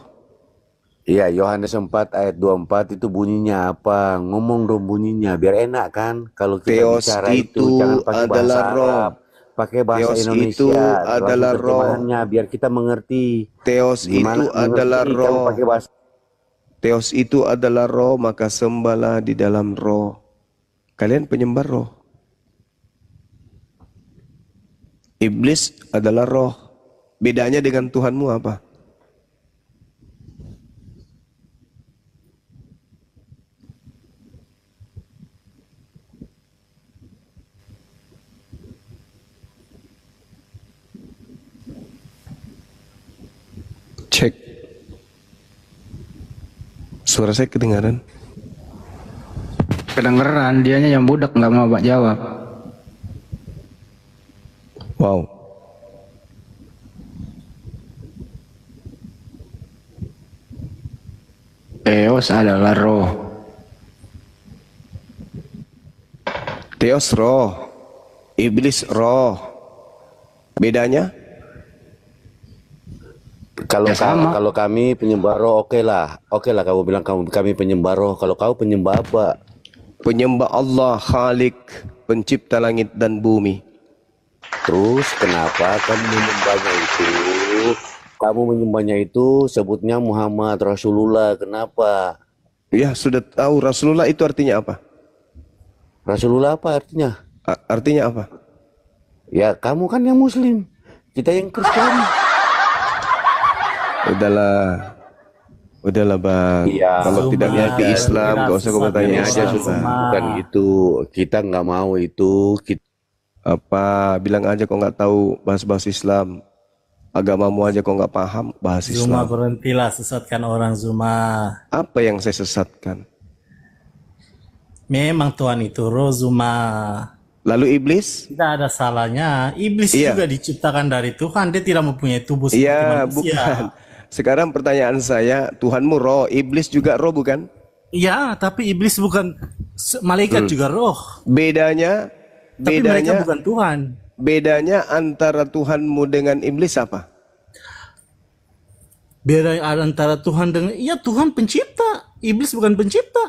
Iya, Yohanes 4 ayat 24 itu bunyinya apa? Ngomong dong bunyinya, biar enak kan? Kalau kita Theos bicara itu jangan pakai bahasa adalah roh. Arab, pakai bahasa Theos Indonesia. itu adalah langsung terjemahannya biar kita mengerti. Theos Gimana itu adalah mengerti kalau roh. pakai bahasa Theos itu adalah roh, maka sembahlah di dalam roh. Kalian penyembah roh. Iblis adalah roh. Bedanya dengan Tuhanmu apa? Cek. Suara saya kedengaran? Kedengeran, dianya yang budak nggak mau jawab. Wow. Theos adalah roh. Theos roh. Iblis roh. Bedanya? Kalau Ya, sama. kalau kami penyembah roh, oke lah kamu bilang kami penyembah roh. Kalau kau penyembah apa? Penyembah Allah Khalik, pencipta langit dan bumi. Terus kenapa kamu menyembahnya itu? Kamu menyembahnya itu sebutnya Muhammad Rasulullah. Kenapa? Ya sudah tahu Rasulullah itu artinya apa? Rasulullah apa artinya? Artinya apa? Ya kamu kan yang Muslim, kita yang Kristen. Udahlah bang. Iya. Kalau tidak ngerti Islam, gak usah kau bertanya aja sudah. Bukan gitu, kita nggak mau itu. Apa? Bilang aja kau nggak tahu bahasa Islam. Agamamu aja kau nggak paham bahasa Zuma, Islam. berhentilah sesatkan orang Zuma. Apa yang saya sesatkan? Memang Tuhan itu roh Zuma. Lalu iblis? Tidak ada salahnya. Iblis Iya. juga diciptakan dari Tuhan. Dia tidak mempunyai tubuh seperti Iya, manusia. bukan. Sekarang pertanyaan saya, Tuhanmu roh, iblis juga roh bukan? Iya, tapi iblis bukan malaikat juga roh. Bedanya, Tapi mereka bukan Tuhan. bedanya antara Tuhanmu dengan iblis apa? Beda antara Tuhan dengan Tuhan pencipta. Iblis bukan pencipta.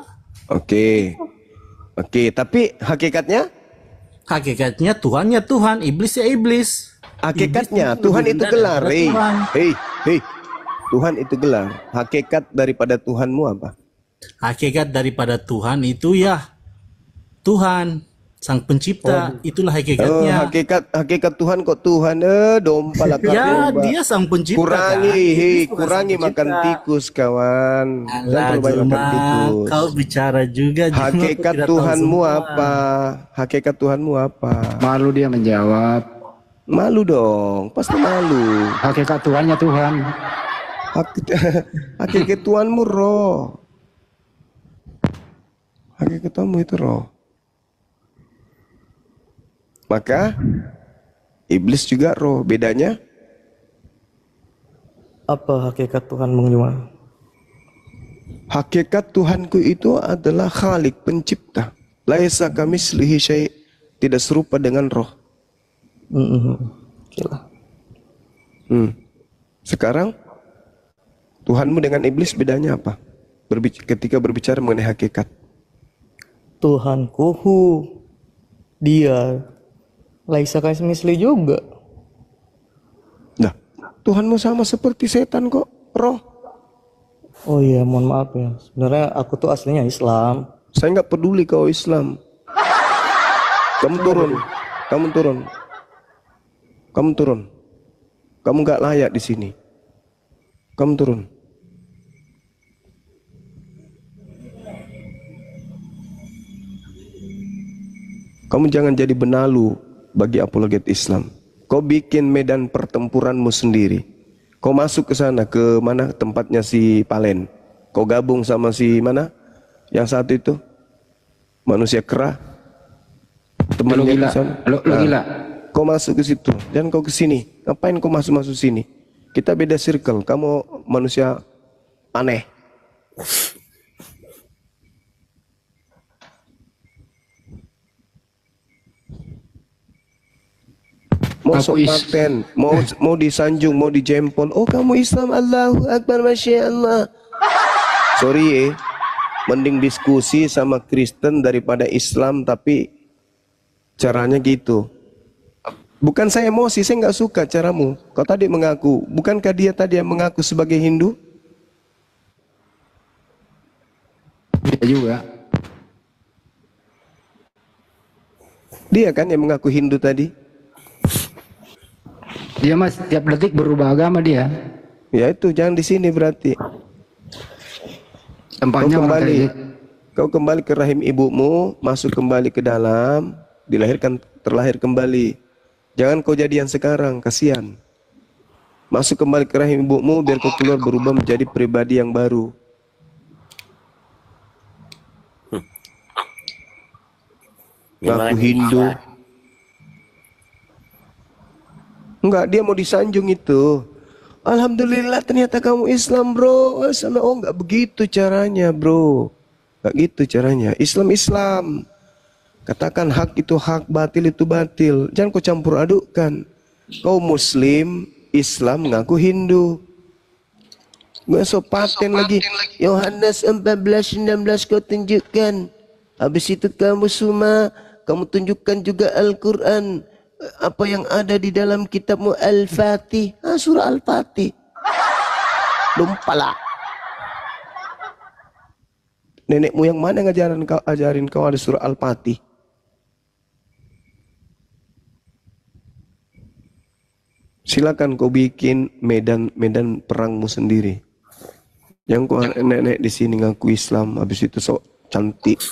Oke, tapi hakikatnya? Hakikatnya Tuhan ya Tuhan, iblis ya iblis. Hakikatnya Iblis Tuhan lebih itu rendah gelar. daripada Tuhan. Hei, Tuhan itu gelar. Hakikat daripada Tuhanmu apa? Hakikat daripada Tuhan itu ya Tuhan, sang pencipta, itulah hakikatnya. Hakikat Tuhan kok Tuhan? Dompal akar Ya, domba. dia sang pencipta. Kurangi, kan? kurangi makan tikus kawan. Jangan Alah, terlalu banyak makan Zuma, tikus. kau bicara juga. Zuma, Hakikat kau tidak tahu Tuhanmu semua. apa? Hakikat Tuhanmu apa? Malu dia menjawab. Malu dong, pasti malu. Hakikat Tuhannya Tuhan. Hakikat Tuhanmu roh. Hakikat Tuhanmu itu roh. Maka iblis juga roh. Bedanya? Apa hakikat Tuhan Juma? Hakikat Tuhanku itu adalah Khalik, pencipta. Laisa kamislihi syai', tidak serupa dengan roh. Sekarang Tuhanmu dengan iblis bedanya apa? Ketika berbicara mengenai hakikat. Tuhanku dia laisa kamisli juga. Nah, Tuhanmu sama seperti setan kok, roh. Oh iya, mohon maaf ya. Sebenarnya aku tuh aslinya Islam. Saya nggak peduli kau Islam. Kamu turun, kamu turun, kamu turun. Kamu nggak layak di sini. Kamu turun. Kamu jangan jadi benalu bagi apologet Islam. Kau bikin medan pertempuranmu sendiri. Kau masuk ke sana, ke mana tempatnya si Palen. Kau gabung sama si mana? Yang satu itu manusia kera. Lu Temannya gila, di sana. lu gila. kau masuk ke situ, jangan kau ke sini. Ngapain kau masuk sini? Kita beda circle. Kamu manusia aneh. Mau sok paten, mau disanjung, mau dijempol. Oh kamu Islam, Allahu Akbar, Masya Allah. Sorry mending diskusi sama Kristen daripada Islam, tapi caranya gitu. Bukan saya emosi, saya nggak suka caramu. Kau tadi mengaku, bukankah dia tadi yang mengaku sebagai Hindu? Dia juga. Dia kan yang mengaku Hindu tadi. Dia mas tiap detik berubah agama dia. Ya itu jangan di sini berarti. Tempatnya kau kembali ke rahim ibumu, masuk kembali ke dalam, terlahir kembali. Jangan kau jadi yang sekarang, kasihan. Masuk kembali ke rahim ibumu biar kau keluar berubah menjadi pribadi yang baru. Ngaku Hindu. Enggak, dia mau disanjung itu. Alhamdulillah ternyata kamu Islam bro. Oh enggak begitu caranya bro. Enggak gitu caranya. Islam. Katakan hak itu hak, batil itu batil. Jangan kau campur adukkan. Kau Muslim, Islam ngaku Hindu. Gue so paten lagi. Yohanes 14:19 kau tunjukkan. Habis itu kamu semua, kamu tunjukkan juga Al-Quran. Apa yang ada di dalam kitabmu Al-Fatih. Surah Al-Fatih. Lumpala. Nenekmu yang mana ajarin kau ada surah Al-Fatih? Silakan kau bikin medan perangmu sendiri. Yang kau nenek di sini ngaku Islam, habis itu sok cantik.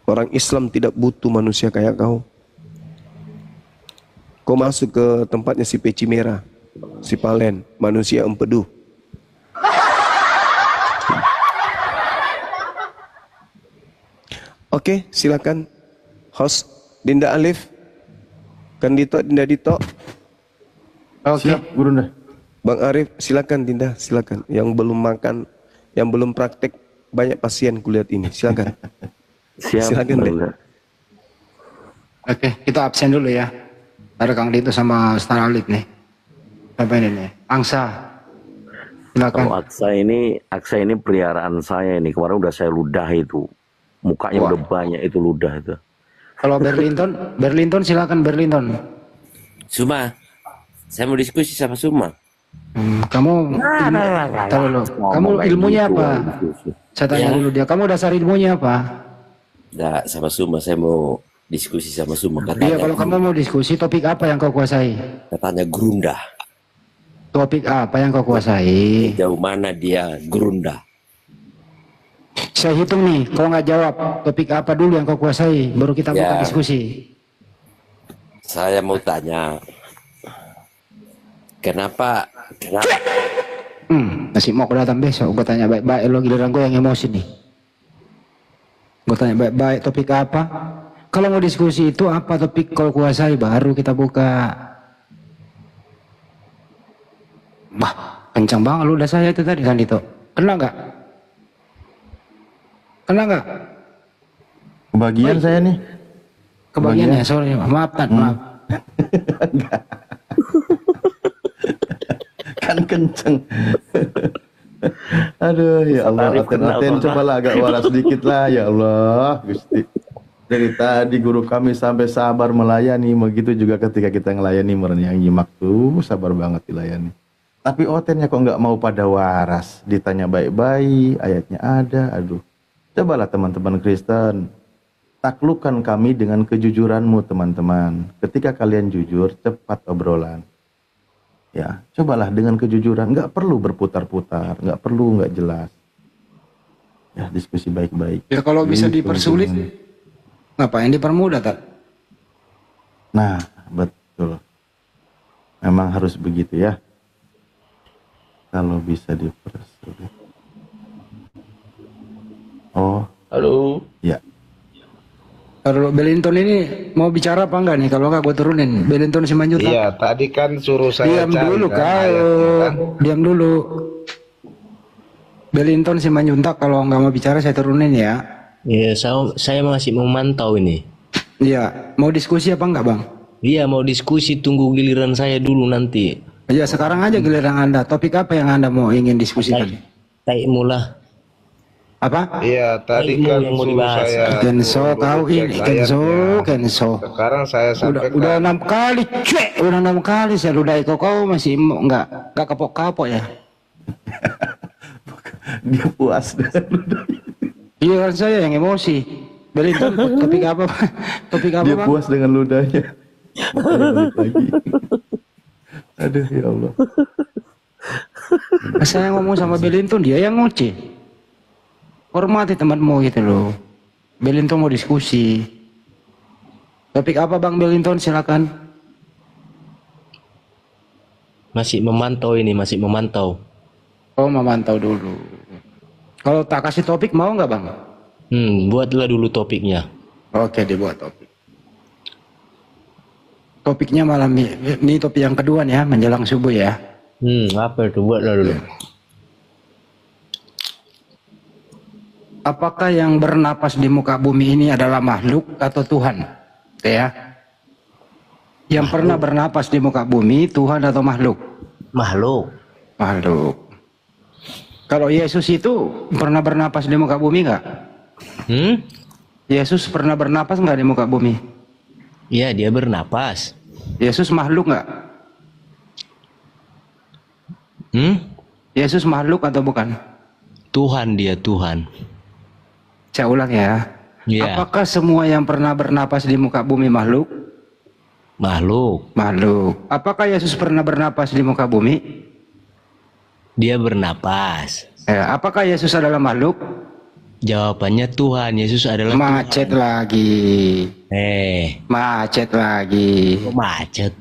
Orang Islam tidak butuh manusia kayak kau. Kau masuk ke tempatnya si peci merah, si Palen, manusia empedu. Oke, silakan. Host Dinda Alif, Dinda Dito. Siap, Gurunda. Bang Arif, silakan Dinda, silakan. Yang belum makan, yang belum praktek, banyak pasien kulihat ini. Silakan. Silakan deh. Oke, kita absen dulu ya. Ada Kang Dito sama Star Alif nih. Apa ini nih? Angsa. Silakan. Kalau Aksa ini peliharaan saya ini. Kemarin udah saya ludah itu. Mukanya udah banyak itu ludah itu. Kalau Berlinton silakan Berlinton. Suma, saya mau diskusi sama Suma. Kamu ilmunya apa? Saya tanya dulu dia. Kamu dasar ilmunya apa? Nggak, sama Suma saya mau diskusi sama Suma. Iya, kalau kamu mau diskusi, topik apa yang kau kuasai? Katanya gerunda. Topik apa yang kau kuasai? Jauh mana dia gerunda? Saya hitung nih, kau nggak jawab topik apa dulu yang kau kuasai, baru kita buka diskusi. Saya mau tanya, kenapa? Masih mau datang besok, gue tanya baik-baik, lo giliran gue yang emosi nih. Gue tanya baik-baik, topik apa? Kalau mau diskusi itu apa topik kau kuasai, baru kita buka. Bah, kencang banget lu udah saya itu tadi kan itu. Kena nggak? Kebagian saya nih. Kebagian ya, sorry, maaf. Kan kenceng. Aduh, ya Allah, Aten cobalah agak waras sedikit lah, ya Allah, Gusti. Dari tadi guru kami sampai sabar melayani, begitu juga ketika kita ngelayani yang nyimak tuh sabar banget dilayani. Tapi Otennya kok nggak mau pada waras, ditanya baik-baik, ayatnya ada, aduh. Cobalah teman-teman Kristen, taklukkan kami dengan kejujuranmu teman-teman. Ketika kalian jujur, cepat obrolan. Ya, cobalah dengan kejujuran, nggak perlu berputar-putar, nggak perlu nggak jelas. Ya, diskusi baik-baik. Ya kalau bisa dipersulit, ngapain dipermudah, tak? Nah, betul. Memang harus begitu ya. Kalau bisa dipersulit. Oh, halo. Ya. Kalau Belinton ini mau bicara apa enggak nih? Kalau enggak gue turunin. Belinton Simanjuntak. Iya, tadi kan suruh saya Diam cari dulu kan kau. ayatnya kan. Diam dulu. Belinton Simanjuntak kalau nggak mau bicara saya turunin ya. Iya, saya masih memantau ini. Iya, mau diskusi apa enggak bang? Iya, mau diskusi, tunggu giliran saya dulu nanti. Iya, sekarang aja giliran Anda. Topik apa yang Anda mau ingin diskusikan? Tai mula. Apa? Iya, tadi kan yang mau suruh dibahas. saya Kenso kau ini, Kenso. Sekarang saya sampaikan. Udah 6 kali, cuek. Udah 6 kali saya ludahi kau masih enggak kapok-kapok ya. Dia puas dengan ludahnya. Iya kan saya yang emosi. Belinton topik apa? Topik apa Dia bang? puas dengan ludahnya. Balik lagi. Aduh ya Allah. Saya ngomong sama Belinton, dia yang ngoceh. Hormati temanmu gitu loh. Belinton mau diskusi. Topik apa bang Belinton, silakan. Masih memantau ini, masih memantau. Oh, memantau dulu. Kalau tak kasih topik mau nggak bang? Buatlah dulu topiknya. Oke, dibuat topik. Topiknya malam ini topik yang kedua nih ya, menjelang subuh ya. Apa itu? Buatlah dulu. Apakah yang bernapas di muka bumi ini adalah makhluk atau Tuhan? Ya. Yang pernah bernapas di muka bumi, Tuhan atau makhluk? Makhluk. Makhluk. Kalau Yesus itu pernah bernapas di muka bumi nggak? Yesus pernah bernapas nggak di muka bumi? Iya, dia bernapas. Yesus makhluk nggak? Yesus makhluk atau bukan? Tuhan, dia Tuhan. Saya ulang ya. Iya. Apakah semua yang pernah bernapas di muka bumi makhluk? Makhluk. Makhluk. Apakah Yesus pernah bernapas di muka bumi? Dia bernapas. Apakah Yesus adalah makhluk? Jawabannya Tuhan. Yesus adalah macet Tuhan. Lagi. Macet lagi. Kok macet?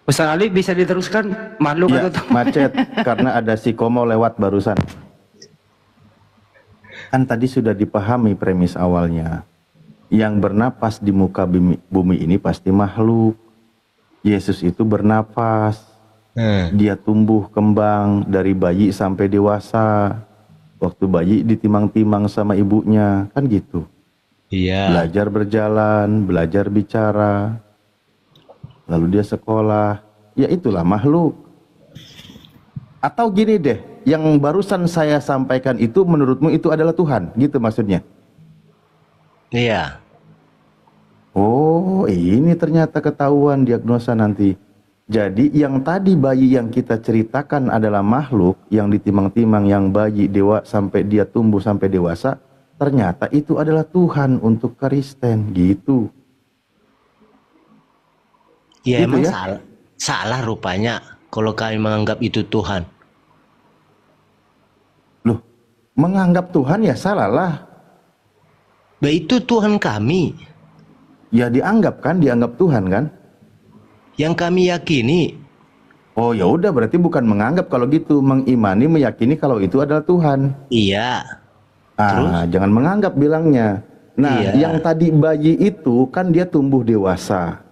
Ustaz Ali bisa diteruskan makhluk Ya, atau macet karena ada si Komo lewat barusan. Kan tadi sudah dipahami premis awalnya. Yang bernapas di muka bumi ini pasti makhluk. Yesus itu bernapas. Dia tumbuh kembang dari bayi sampai dewasa. Waktu bayi ditimang-timang sama ibunya, kan gitu. Iya. Belajar berjalan, belajar bicara. Lalu dia sekolah. Ya itulah makhluk. Atau gini deh, yang barusan saya sampaikan itu menurutmu itu adalah Tuhan, gitu maksudnya? Iya. Oh, ini ternyata ketahuan diagnosa nanti. Jadi yang tadi bayi yang kita ceritakan adalah makhluk yang ditimang-timang, yang bayi dewa sampai dia tumbuh sampai dewasa, ternyata itu adalah Tuhan untuk Kristen, gitu. Ya Gitu emang ya? salah rupanya kalau kami menganggap itu Tuhan. Loh, menganggap Tuhan ya salah lah. Itu Tuhan kami. Ya dianggap kan, dianggap Tuhan kan? Yang kami yakini. Oh ya udah, berarti bukan menganggap kalau gitu, mengimani, meyakini kalau itu adalah Tuhan. Iya. Jangan menganggap bilangnya. Nah, Iya. yang tadi bayi itu kan dia tumbuh dewasa.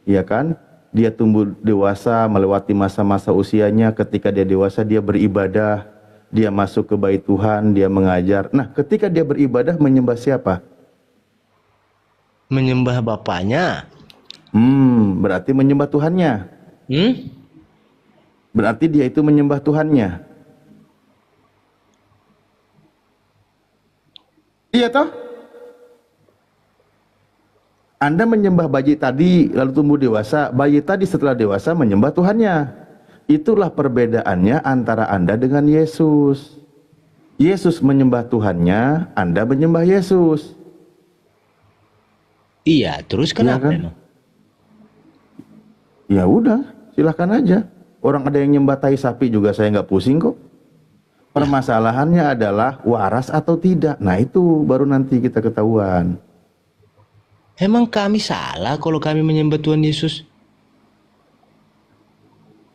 Iya kan? Dia tumbuh dewasa, melewati masa-masa usianya. Ketika dia dewasa, dia beribadah. Dia masuk ke bait Tuhan, dia mengajar. Nah, ketika dia beribadah, menyembah siapa? Menyembah bapaknya. Berarti menyembah Tuhannya. Berarti dia itu menyembah Tuhannya. Iya toh? Anda menyembah bayi tadi lalu tumbuh dewasa, bayi tadi setelah dewasa menyembah Tuhannya. Itulah perbedaannya antara Anda dengan Yesus. Yesus menyembah Tuhannya, Anda menyembah Yesus. Iya, terus kenapa? Iya kan? Ya udah, silahkan aja. Orang ada yang nyembah tai sapi juga saya nggak pusing kok. Permasalahannya adalah waras atau tidak. Nah itu baru nanti kita ketahuan. Emang kami salah kalau kami menyembah Tuhan Yesus?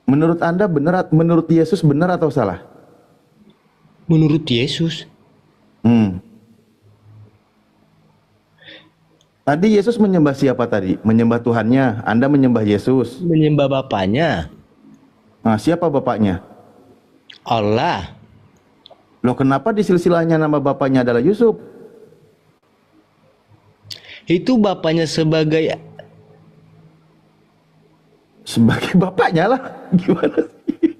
Menurut Anda benar, menurut Yesus benar atau salah? Menurut Yesus. Tadi Yesus menyembah siapa tadi? Menyembah Tuhannya. Anda menyembah Yesus. Menyembah bapaknya. Nah, siapa bapaknya? Allah. Loh, kenapa di silsilahnya nama bapaknya adalah Yusuf? Itu bapaknya sebagai bapaknya lah. Gimana sih?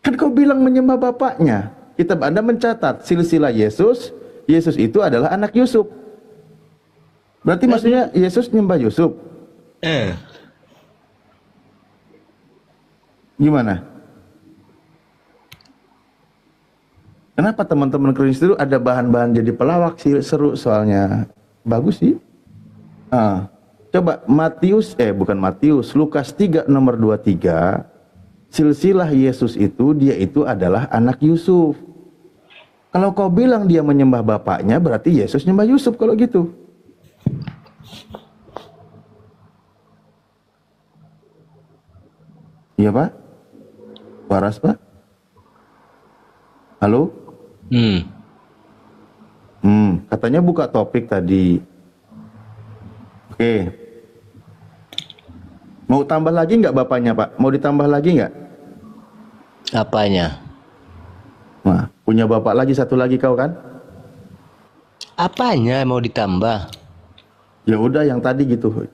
Kan kau bilang menyembah bapaknya. Anda mencatat silsilah Yesus. Yesus itu adalah anak Yusuf. Berarti maksudnya Yesus nyembah Yusuf. Gimana? Kenapa teman-teman Kristen itu ada bahan-bahan jadi pelawak sih? Seru soalnya. Bagus sih. Coba Lukas 3 nomor 23. Silsilah Yesus itu, dia itu adalah anak Yusuf. Kalau kau bilang dia menyembah bapaknya, berarti Yesus nyembah Yusuf kalau gitu. Iya Pak? Waras Pak? Halo? Katanya buka topik tadi. Oke. Mau tambah lagi nggak bapaknya Pak? Mau ditambah lagi nggak? apanya? Nah, punya bapak lagi satu lagi kau kan? Apanya mau ditambah? Ya udah yang tadi gitu.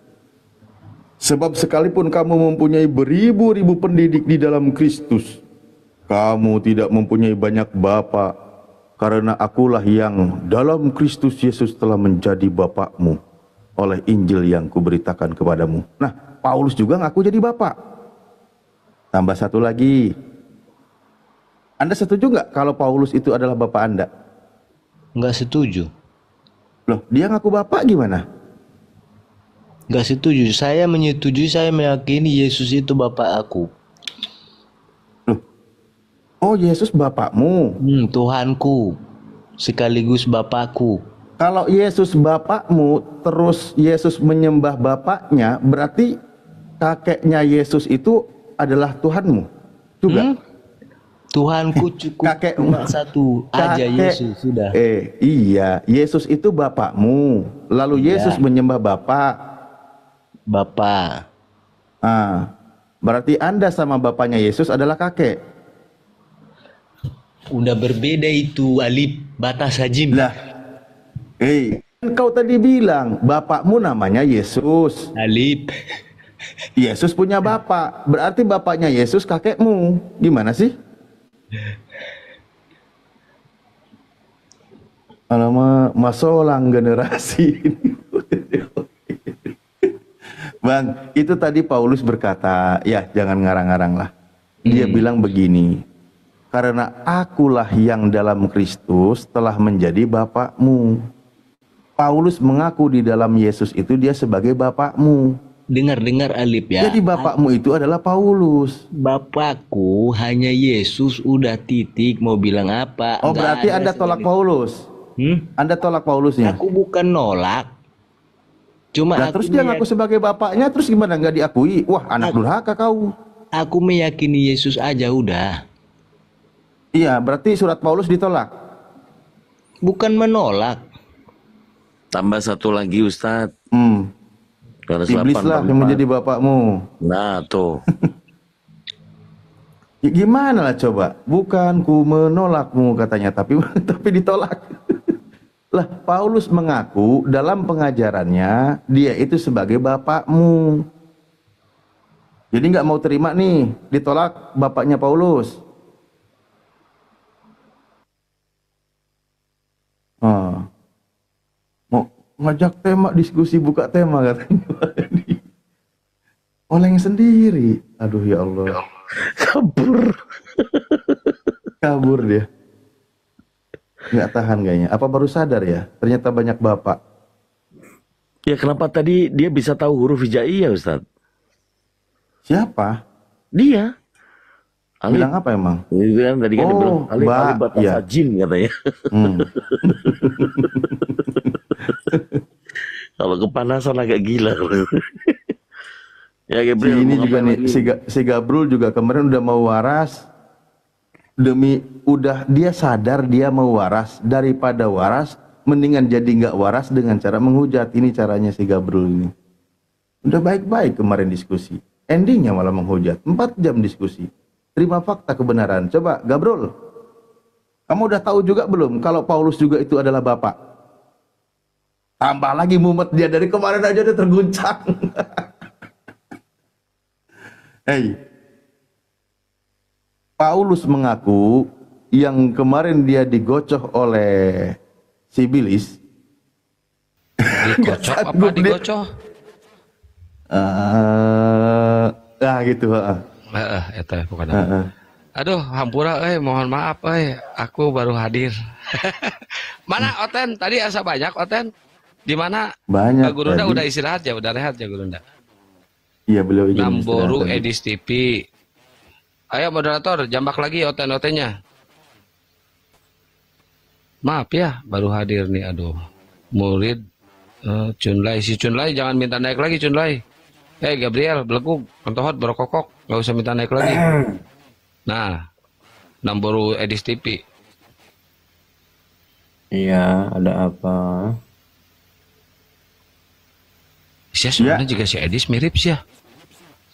Sebab sekalipun kamu mempunyai beribu-ribu pendidik di dalam Kristus, kamu tidak mempunyai banyak bapa, karena akulah yang dalam Kristus Yesus telah menjadi bapakmu oleh Injil yang kuberitakan kepadamu. Nah, Paulus juga ngaku jadi bapak. Tambah satu lagi. Anda setuju nggak kalau Paulus itu adalah bapak Anda? Nggak setuju. Loh, dia ngaku bapak gimana? Nggak setuju. Saya menyetujui, saya meyakini Yesus itu bapak aku. Loh, oh Yesus bapakmu? Tuhanku, sekaligus bapakku. Kalau Yesus bapakmu, terus Yesus menyembah bapaknya, berarti kakeknya Yesus itu adalah Tuhanmu juga? Tuhanku cukup kakek satu aja, Yesus sudah. Iya, Yesus itu bapakmu, lalu Yesus menyembah bapak. Berarti Anda sama bapaknya Yesus adalah kakek. Udah berbeda itu, Alif, batas hajim. Lah, kau tadi bilang bapakmu namanya Yesus. Alif. Yesus punya bapak, berarti bapaknya Yesus kakekmu. Gimana sih? Alamak, masolang generasi. Bang, itu tadi Paulus berkata, ya jangan ngarang-ngarang lah. Dia bilang begini, karena akulah yang dalam Kristus telah menjadi bapakmu. Paulus mengaku di dalam Yesus itu dia sebagai bapakmu. Dengar-dengar Alif ya. Jadi bapakmu itu adalah Paulus. Bapakku hanya Yesus, udah titik, mau bilang apa? Oh, berarti Anda tolak Paulus? Anda tolak Paulusnya? Aku bukan nolak. Cuma nah, terus dia ngaku sebagai bapaknya, terus gimana nggak diakui? Wah, anak durhaka kau. Aku meyakini Yesus aja udah. Iya, berarti surat Paulus ditolak? Bukan menolak. Tambah satu lagi Ustadz. Iblis lah yang menjadi bapakmu. Nah tuh. Ya, gimana lah coba? Bukan ku menolakmu katanya, tapi ditolak. Lah, Paulus mengaku dalam pengajarannya dia itu sebagai bapakmu. Jadi nggak mau terima nih, ditolak bapaknya Paulus. Mau ngajak tema, diskusi buka tema katanya. Oleng sendiri. Aduh ya Allah. Kabur dia. Nggak tahan kayaknya. Apa baru sadar ya? Ternyata banyak bapak. Ya kenapa tadi dia bisa tahu huruf hijaiyah Ustaz? Siapa? Dia. Alif. Bilang apa emang? Itu kan tadi kan dia bilang Alif batas jin katanya. Kalau kepanasan agak gila. Ya Gabriel. Ini juga nih si Gabriel juga kemarin udah mau waras. Dia sadar dia mau waras, daripada waras mendingan jadi nggak waras dengan cara menghujat. Ini caranya si Gabrul ini. Udah baik-baik kemarin diskusi, endingnya malah menghujat. 4 jam diskusi, terima fakta kebenaran. Coba Gabrul, kamu udah tahu juga belum kalau Paulus juga itu adalah bapak? Tambah lagi mumet dia, dari kemarin aja udah terguncang. Hey, Paulus mengaku yang kemarin dia digocoh oleh si Bilis. Digocok apa digocoh? Gitu. Eta bukan. Aduh, hampura, mohon maaf, aku baru hadir. Mana Oten? Tadi asa banyak Oten. Di mana? Banyak. Gurunda tadi. udah istirahat ya, udah rehat ya Gurunda. Iya, beliau ingin Namboru istirahat tadi. Edis TV. Ayo moderator, jambak lagi Oten-otennya. Maaf ya, baru hadir nih, aduh. Murid Chunlai, si Chunlai jangan minta naik lagi Chunlai. Gabriel, belegug, kentohot, berokokok, nggak usah minta naik lagi. Nah, Namboru Edis TV. Iya, ada apa? Sia sebenarnya juga si Edis mirip sih ya.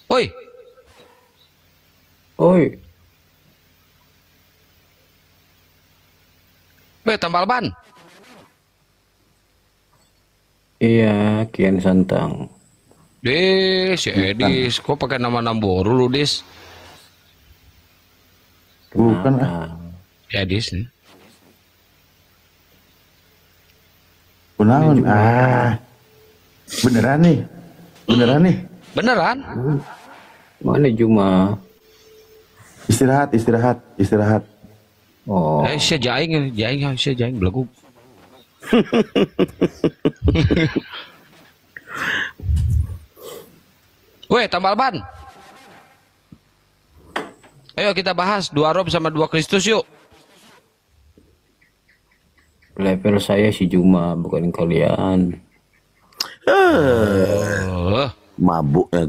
Oi. Tambal ban. Iya, Kian Santang. Si Edis, kok pakai nama Namboru lu, Dis? Bukan Edis nih. Kunaon? Beneran nih. Beneran? Mana Juma? Istirahat. Oh. Saya jaing belegug. Weh, tambal ban. Ayo kita bahas 2 Rob sama 2 Kristus yuk. Level saya si Juma, bukan kalian. Mabuknya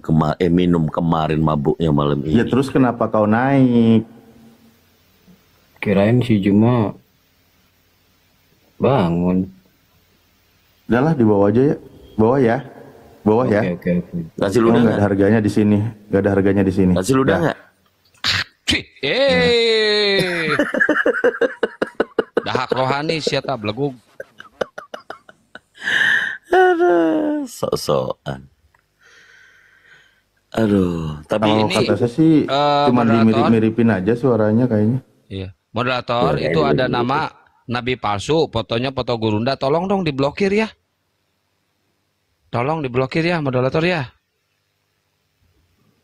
minum kemarin, mabuknya malam ini. Ya terus kenapa kau naik? Kirain si Juma bangun. Udahlah, di bawah aja ya. Bawah ya. Oke. Kasih ludah nggak ada harganya di sini. Kasih ludah nggak? Dahak rohani siapa belegug. Aduh, sok-sokan. Aduh, tapi kalau ini kata saya sih cuma dimirip-miripin aja suaranya kayaknya. Iya. Moderator, itu ada nama Nabi palsu, fotonya foto Gurunda, tolong dong diblokir ya. Tolong diblokir ya, moderator ya.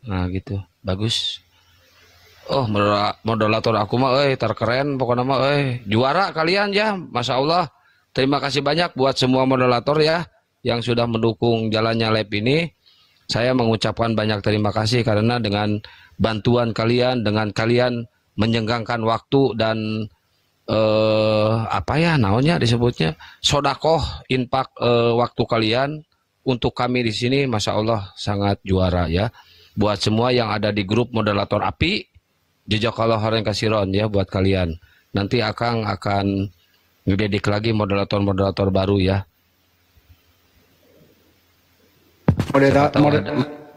Nah gitu, bagus. Oh, moderator aku mah terkeren pokoknya mah juara kalian ya, Masya Allah. Terima kasih banyak buat semua moderator ya yang sudah mendukung jalannya live ini. Saya mengucapkan banyak terima kasih karena dengan bantuan kalian, dengan kalian menyenggangkan waktu dan namanya disebutnya sodakoh, infak waktu kalian untuk kami di sini, Masya Allah sangat juara ya. Buat semua yang ada di grup moderator api, jazakallah khairan kasiron ya buat kalian. Nanti akan ngededik lagi moderator baru ya.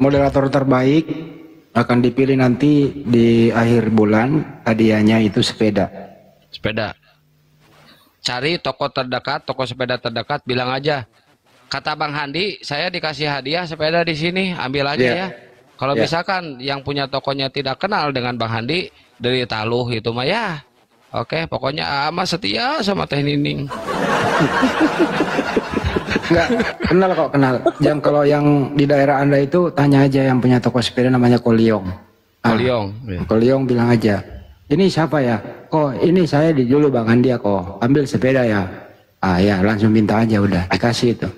Moderator terbaik akan dipilih nanti di akhir bulan, hadiahnya itu sepeda. Cari toko terdekat, toko sepeda terdekat, bilang aja, kata Bang Handi, saya dikasih hadiah sepeda di sini, ambil aja ya. Kalau misalkan yang punya tokonya tidak kenal dengan Bang Handi dari Taluh itu mah ya, oke, pokoknya ama setia sama Teh Nining. Enggak, kenal. Kalau yang di daerah Anda itu tanya aja yang punya toko sepeda namanya Koliong. Koliong bilang aja, ini siapa ya? Oh, ini saya dulu Bang Andi ya kok. Ambil sepeda ya. Ya langsung minta aja udah dikasih itu.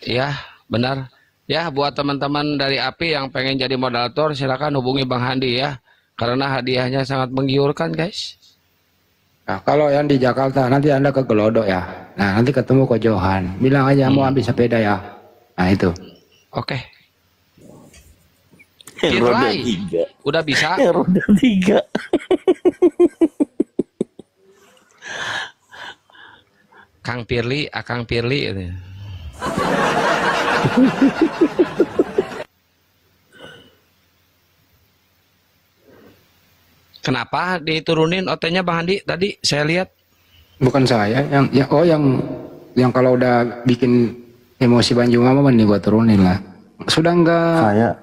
Ya, benar. Ya, buat teman-teman dari API yang pengen jadi moderator silakan hubungi Bang Handi ya. Karena hadiahnya sangat menggiurkan, guys. Nah, kalau yang di Jakarta nanti Anda ke Gelodok ya. Nah, nanti ketemu Ko Johan. Bilang aja mau ambil sepeda ya. Nah, itu. Oke. Roda 3. Udah bisa? Roda 3. Kang Pirli, Akang Pirli gitu. Kenapa diturunin OT-nya Bang Andi tadi saya lihat? Bukan saya, yang kalau udah bikin emosi Banju Mama nih gua turunin lah. Sudah enggak?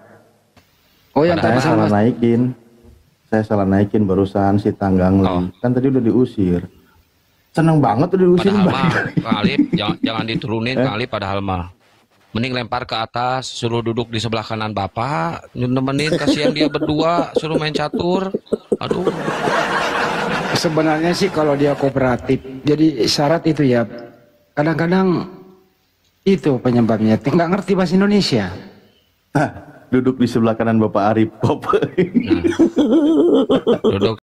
Saya salah naikin. Saya salah naikin barusan si Tanggang lagi. Kan tadi udah diusir. Seneng banget udah diusir. Padahal mah, Kang Alip, jangan diturunin Kang Alip, padahal mah. Mending lempar ke atas, suruh duduk di sebelah kanan Bapak, nemenin, kasihan dia berdua, suruh main catur. Aduh. Sebenarnya sih kalau dia kooperatif, jadi syarat itu ya, kadang-kadang itu penyebabnya, nggak ngerti bahasa Indonesia. Duduk di sebelah kanan Bapak Arif. Duduk